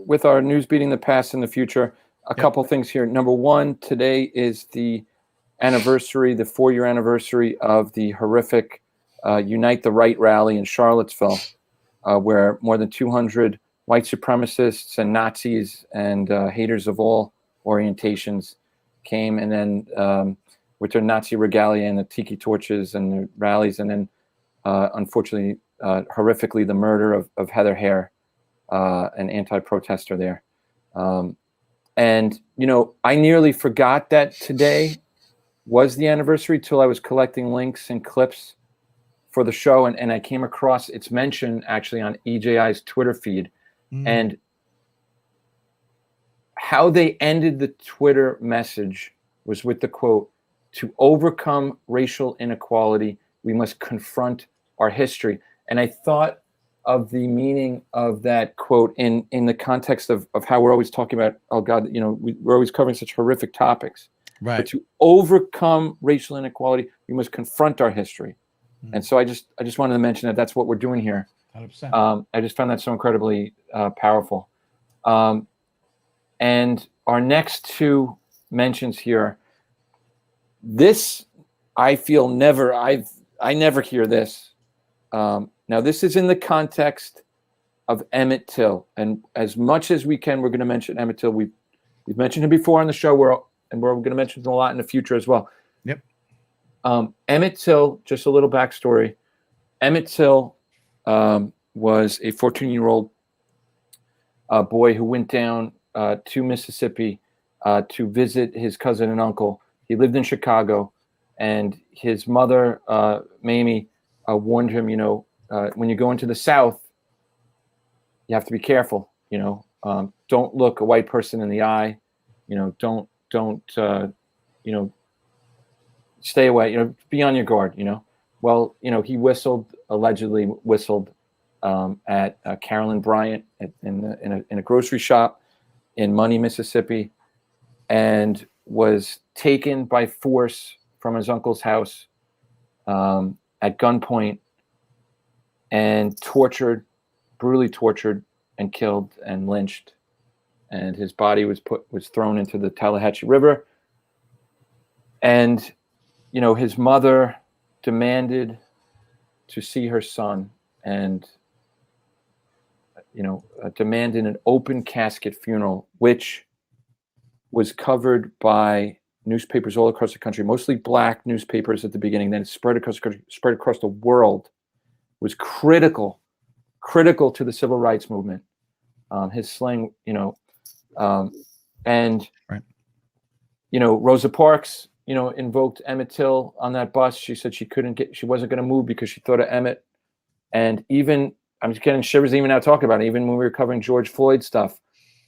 with our news beating the past and the future, a couple things here. Number one, today is the 4-year anniversary of the horrific Unite the Right rally in Charlottesville. where more than 200 white supremacists and Nazis and haters of all orientations came, and then with their Nazi regalia and the tiki torches and the rallies, and then unfortunately, horrifically, the murder of Heather Hare, an anti-protester there. And, you know, I nearly forgot that today was the anniversary till I was collecting links and clips for the show, and I came across its mention actually on EJI's Twitter feed. And how they ended the Twitter message was with the quote, "To overcome racial inequality, we must confront our history." And I thought of the meaning of that quote in the context of how we're always talking about, oh God, you know, we're always covering such horrific topics. Right. But to overcome racial inequality, we must confront our history. And so I just wanted to mention that that's what we're doing here. 100%. I just found that so incredibly powerful. And our next two mentions here, this I feel I never hear this. Now this is in the context of Emmett Till, and as much as we can, we're going to mention Emmett Till. We've mentioned him before on the show, and we're going to mention him a lot in the future as well. Yep. Emmett Till, just a little backstory. Emmett Till was a 14-year-old boy who went down to Mississippi to visit his cousin and uncle. He lived in Chicago, and his mother, Mamie, warned him, you know, when you go into the South, you have to be careful. You know, don't look a white person in the eye. You know, don't you know, stay away. You know, be on your guard. You know, well, you know, he allegedly whistled at Carolyn Bryant in a grocery shop in Money, Mississippi, and was taken by force from his uncle's house at gunpoint and tortured, brutally tortured, and killed and lynched. And his body was thrown into the Tallahatchie River. And, you know, his mother demanded to see her son, and, you know, demanded an open casket funeral, which was covered by newspapers all across the country, mostly black newspapers at the beginning. Then it spread across the country, spread across the world. It was critical to the civil rights movement. His slaying, you know, and right. You know, Rosa Parks, you know, invoked Emmett Till on that bus. She said she wasn't going to move because she thought of Emmett. And even, I'm just getting shivers even now talking about it. Even when we were covering George Floyd stuff,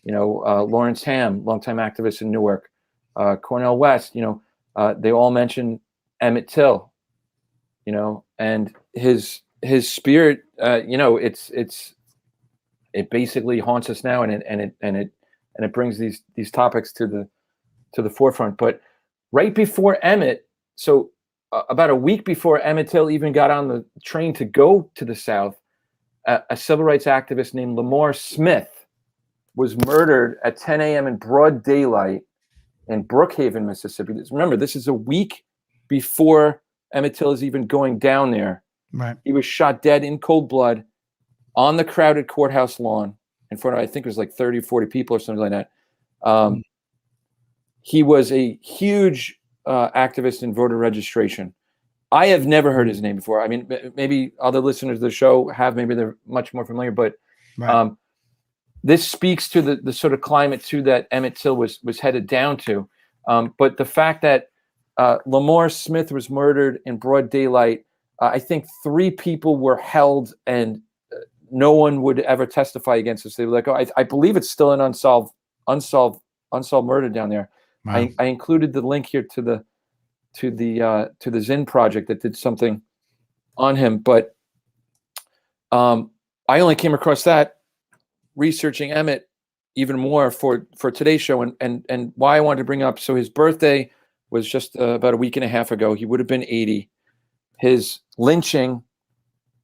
you know, Lawrence Ham, longtime activist in Newark, Cornel West, you know, they all mentioned Emmett Till, you know, and his spirit, you know, it basically haunts us now, and it brings these topics to the forefront. But right before Emmett, so about a week before Emmett Till even got on the train to go to the South, a civil rights activist named Lamar Smith was murdered at 10 a.m. in broad daylight in Brookhaven, Mississippi. Remember, this is a week before Emmett Till is even going down there. Right. He was shot dead in cold blood on the crowded courthouse lawn in front of, I think it was like 30, 40 people or something like that. He was a huge activist in voter registration. I have never heard his name before. I mean, maybe other listeners of the show have, maybe they're much more familiar, but Right. This speaks to the sort of climate too that Emmett Till was headed down to. But the fact that Lamar Smith was murdered in broad daylight, I think 3 people were held, and no one would ever testify against us. They were like, "Oh, I believe it's still an unsolved murder down there." Wow. I included the link here to the Zinn project that did something on him, but I only came across that researching Emmett even more for today's show, and why I wanted to bring up. So his birthday was just about a week and a half ago. He would have been 80. His lynching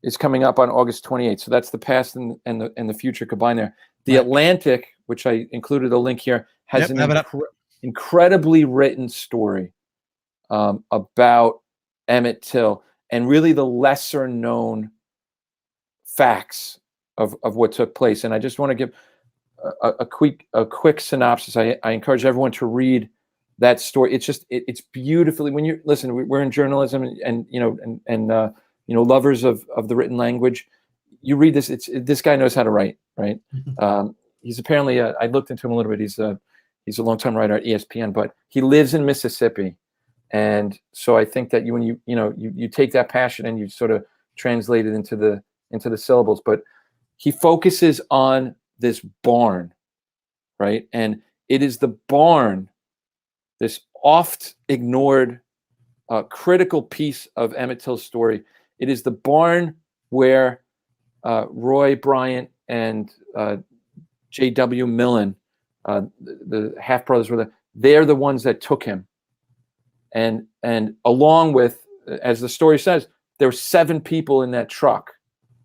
is coming up on August 28th. So that's the past and the future combined there. The Right. Atlantic, which I included a link here, has Yep, have it up. incredibly written story about Emmett Till, and really the lesser known facts of what took place. And I just want to give a quick synopsis. I encourage everyone to read that story. It's just it's beautifully, when you listen, we're in journalism and lovers of the written language. You read this, this guy knows how to write, right? He's apparently I looked into him a little bit. He's a longtime writer at ESPN, but he lives in Mississippi. And so I think that when you take that passion and you sort of translate it into the syllables, but he focuses on this barn, right? And it is the barn, this oft ignored critical piece of Emmett Till's story. It is the barn where Roy Bryant and J.W. Millen, the half brothers, they're the ones that took him. And along with, as the story says, there were 7 people in that truck.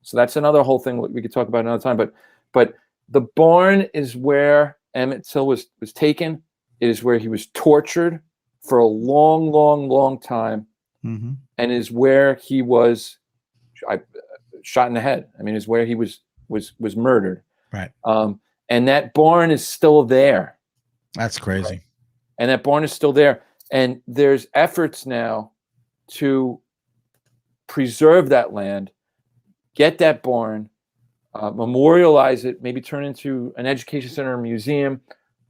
So that's another whole thing we could talk about another time. But the barn is where Emmett Till was taken. It is where he was tortured for a long time, and is where he was shot in the head. I mean, is where he was murdered. Right. And that barn is still there. That's crazy. Right? And that barn is still there. And there's efforts now to preserve that land, get that barn, memorialize it, maybe turn into an education center or museum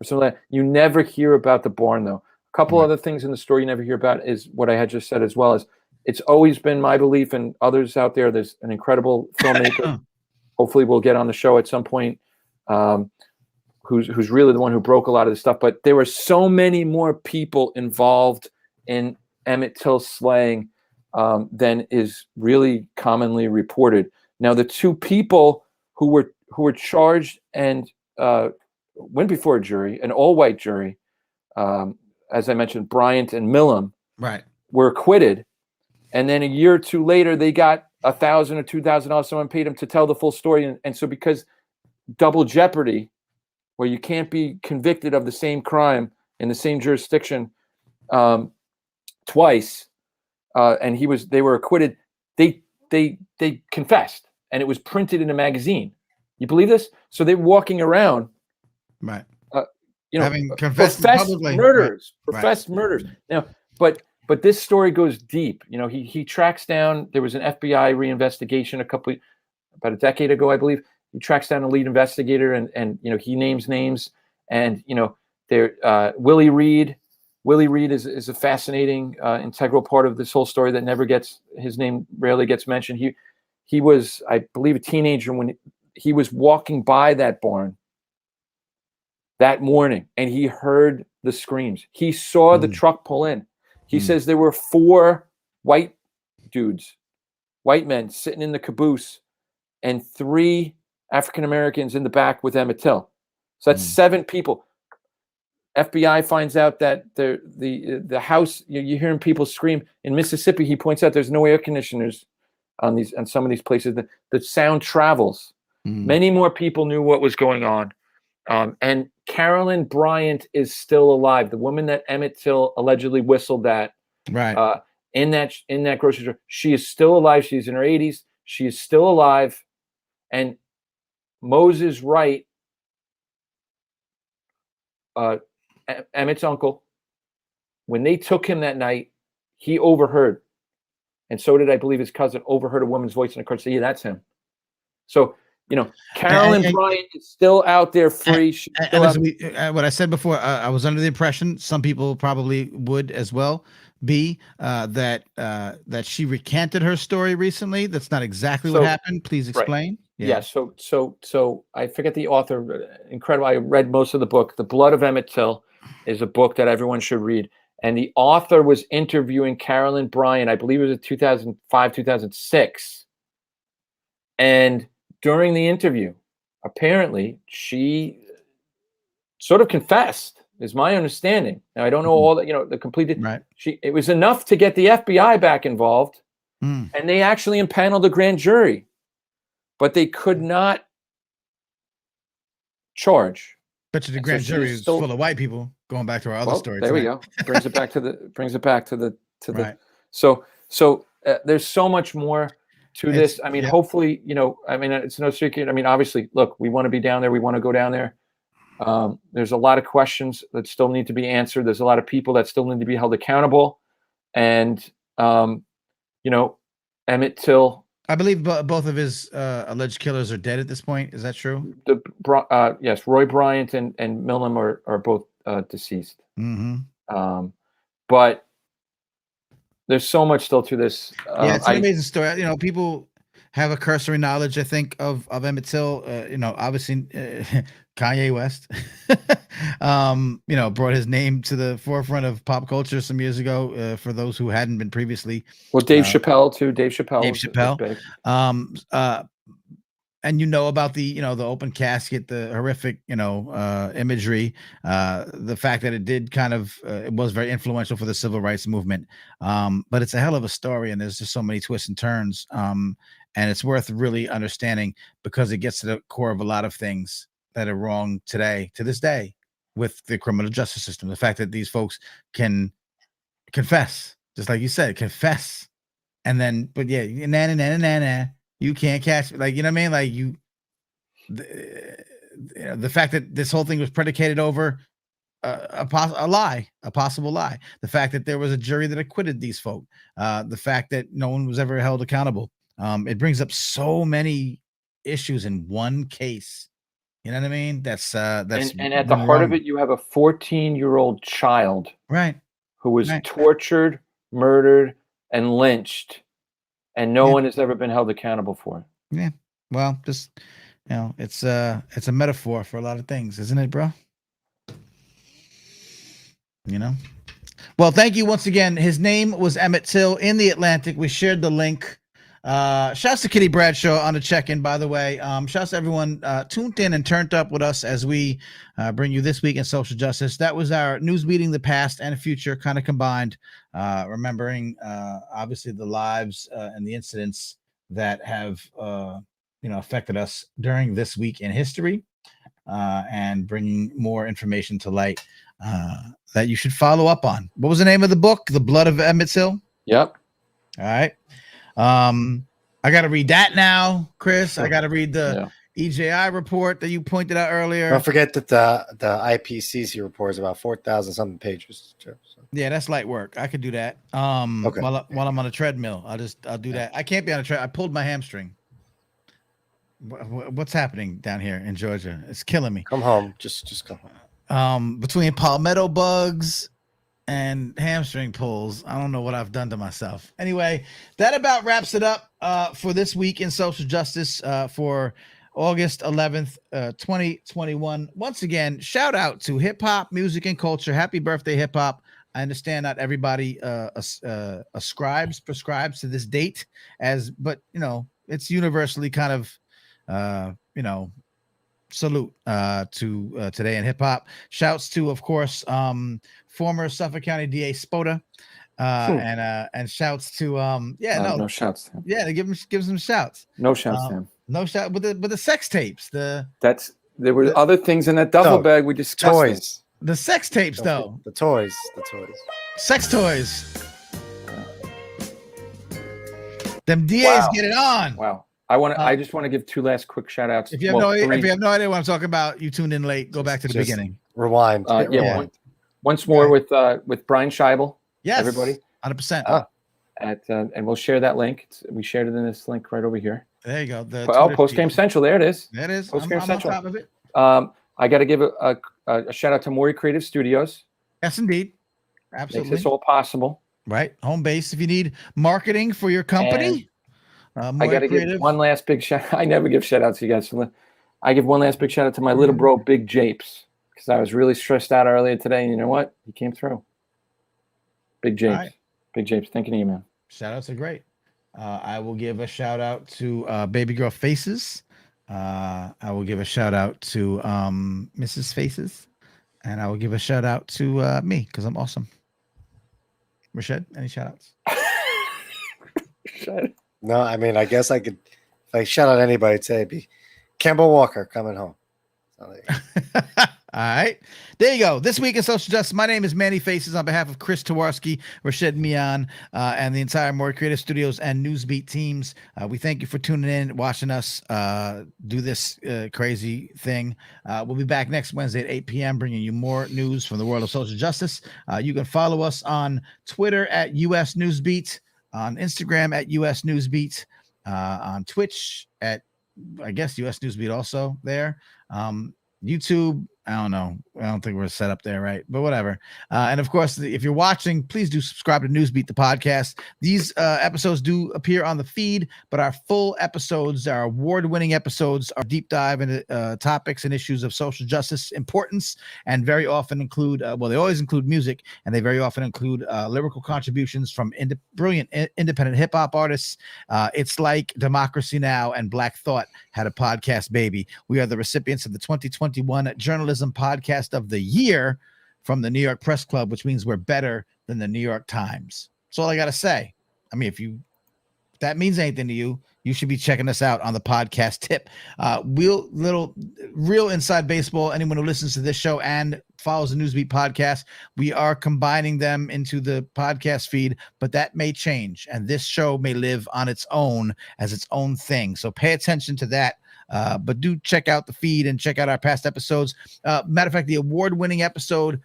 or something like that. You never hear about the barn, though. A couple other things in the story you never hear about is what I had just said, as well as it's always been my belief, and others out there, there's an incredible filmmaker. Hopefully we'll get on the show at some point, who's really the one who broke a lot of this stuff. But there were so many more people involved in Emmett Till's slaying than is really commonly reported. Now, the 2 people who were charged and went before a jury, an all-white jury, as I mentioned, Bryant and Millam, right, were acquitted. And then a year or 2 later, they got $1,000 or $2,000. Someone paid them to tell the full story. And so, because double jeopardy, where you can't be convicted of the same crime in the same jurisdiction twice, and they were acquitted, they confessed, and it was printed in a magazine. You believe this? So they're walking around, right? Having confessed publicly, murders, right. Professed murders. Now, but this story goes deep. He tracks down. There was an FBI reinvestigation about a decade ago, I believe. He tracks down a lead investigator, and he names names, and there Willie Reed. Willie Reed is a fascinating, integral part of this whole story that his name rarely gets mentioned. He was, I believe, a teenager when he was walking by that barn that morning, and he heard the screams. He saw the truck pull in. He says there were 4 white men sitting in the caboose, and 3 African Americans in the back with Emmett Till. So that's 7 people. FBI finds out that the house, you're hearing people scream in Mississippi. He points out there's no air conditioners on some of these places. The sound travels. Many more people knew what was going on. And Carolyn Bryant is still alive. The woman that Emmett Till allegedly whistled at, right, in that grocery store. She is still alive. She's in her 80s. She is still alive. And Moses Wright, Emmett's uncle, when they took him that night, he overheard, and so did, I believe, his cousin, overheard a woman's voice in the car say, "Yeah, that's him." So, Carolyn Bryant is still out there free. What I said before, I was under the impression, some people probably would as well be, that she recanted her story recently. That's not exactly what happened. Please explain. Right. Yeah. So I forget the author. Incredible. I read most of the book. The Blood of Emmett Till is a book that everyone should read. And the author was interviewing Carolyn Bryant, I believe it was in 2005, 2006. And during the interview, apparently she sort of confessed, is my understanding. Now, I don't know all that, the complete. Right. It was enough to get the FBI back involved, and they actually impaneled a grand jury, but they could not charge. Bet you the grand jury is full of white people. Going back to our other story. There we go. Brings it back to the. Right. So there's so much more. to this. I mean, hopefully, I mean, it's no secret. I mean, obviously, look, we want to be down there. We want to go down there. There's a lot of questions that still need to be answered. There's a lot of people that still need to be held accountable. And, Emmett Till. I believe both of his alleged killers are dead at this point. Is that true? Yes, Roy Bryant and Millam are both deceased. Mm-hmm. But there's so much still to this. It's an amazing story. People have a cursory knowledge, I think, of Emmett Till. Obviously, Kanye West, brought his name to the forefront of pop culture some years ago. For those who hadn't been previously, well, Dave Chappelle too. Dave Chappelle. And about the the open casket, the horrific imagery, the fact that it did kind of it was very influential for the civil rights movement. But it's a hell of a story, and there's just so many twists and turns. And it's worth really understanding because it gets to the core of a lot of things that are wrong today, to this day, with the criminal justice system. The fact that these folks can confess, just like you said, confess, and then, but yeah, you can't catch, like, you know what I mean? Like the fact that this whole thing was predicated over a possible lie. The fact that there was a jury that acquitted these folk. The fact that no one was ever held accountable. It brings up so many issues in one case. You know what I mean? That's and at the heart of it, you have a 14-year-old child, right, who was tortured, murdered, and lynched, and no one has ever been held accountable for it. Yeah. Well, just it's a metaphor for a lot of things, isn't it, bro? Well, thank you once again. His name was Emmett Till in the Atlantic. We shared the link. Shouts to Kitty Bradshaw on the check-in, by the way. Shouts to everyone tuned in and turned up with us as we bring you This Week in Social Justice. That was our news meeting, the past and future kind of combined, remembering obviously the lives and the incidents that have affected us during this week in history, and bringing more information to light that you should follow up on. What was the name of the book? The Blood of Emmett Till? Yep. All right. I got to read that now, Chris. I got to read the EJI report that you pointed out earlier. Don't forget that the IPCC report is about 4,000 something pages. So. Yeah, that's light work. I could do that. Okay. While I'm on a treadmill, I'll do that. I can't be on a treadmill. I pulled my hamstring. What's happening down here in Georgia? It's killing me. Come home. Just come home. Between palmetto bugs and hamstring pulls, I don't know what I've done to myself. Anyway, that about wraps it up for this week in social justice for August 11th, 2021. Once again, shout out to hip hop, music, and culture. Happy birthday, hip hop. I understand not everybody prescribes to this date, but it's universally kind of salute to today in hip hop. Shouts to, of course, former Suffolk County DA Spota, and shouts to no shouts to him. Yeah, they give some shouts. No shouts to him. No shout, but the sex tapes. There were other things in that duffel bag we discussed. Toys. The sex tapes, though. The toys. Sex toys. Them DAs get it on. Wow. I just want to give two last quick shout outs. If you have no idea what I'm talking about, you tuned in late. Go back to the beginning. Rewind. Once more with Brian Scheibel. Yes. Everybody. 100%. And we'll share that link. We shared it in this link right over here. There you go. Post Game Central. There it is. There it is. Post Game Central. On top of it. I got to give a shout out to Maury Creative Studios. Yes, indeed. Absolutely. Makes this all possible. Right. Home base. If you need marketing for your company. I got to give one last big shout. I never give shout outs to you guys. I give one last big shout out to my little bro, Big Japes, because I was really stressed out earlier today. And you know what? He came through. Big Japes. Right. Big Japes. Thinking of you, man. Shout outs are great. I will give a shout out to Baby Girl Faces. I will give a shout out to Mrs. Faces. And I will give a shout out to me because I'm awesome. Rashad, any shout outs? No, I mean, I guess I could, if I shout out anybody, I'd say it'd be Campbell Walker coming home. All right. There you go. This week in social justice, my name is Manny Faces on behalf of Chris Tawarski, Rashid Mian, and the entire More Creative Studios and Newsbeat teams. We thank you for tuning in, watching us do this crazy thing. We'll be back next Wednesday at 8 p.m. bringing you more news from the world of social justice. You can follow us on Twitter at US Newsbeat, on Instagram at US Newsbeat, on Twitch at, I guess, US Newsbeat also there. YouTube, I don't know. I don't think we're set up there, right? But whatever. And of course, if you're watching, please do subscribe to Newsbeat, the podcast. These episodes do appear on the feed, but our full episodes, our award-winning episodes, our deep dive into topics and issues of social justice importance, and very often include, they always include music, and they very often include lyrical contributions from brilliant independent hip-hop artists. It's like Democracy Now! And Black Thought had a podcast baby. We are the recipients of the 2021 Journalism Podcast of the Year from the New York Press Club, which means we're better than the New York Times. That's all I got to say. I mean, if that means anything to you, you should be checking us out on the podcast tip. Real inside baseball. Anyone who listens to this show and follows the Newsbeat podcast, we are combining them into the podcast feed, but that may change, and this show may live on its own as its own thing. So pay attention to that. But do check out the feed and check out our past episodes. Matter of fact, the award-winning episode,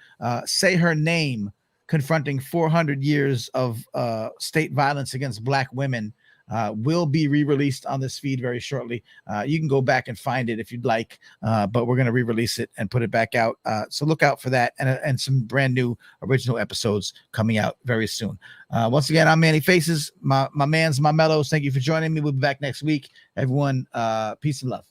Say Her Name, confronting 400 years of state violence against Black women, will be re-released on this feed very shortly. You can go back and find it if you'd like, but we're going to re-release it and put it back out. So look out for that and some brand new original episodes coming out very soon. Once again, I'm Manny Faces, my mans, my mellows. Thank you for joining me. We'll be back next week. Everyone, peace and love.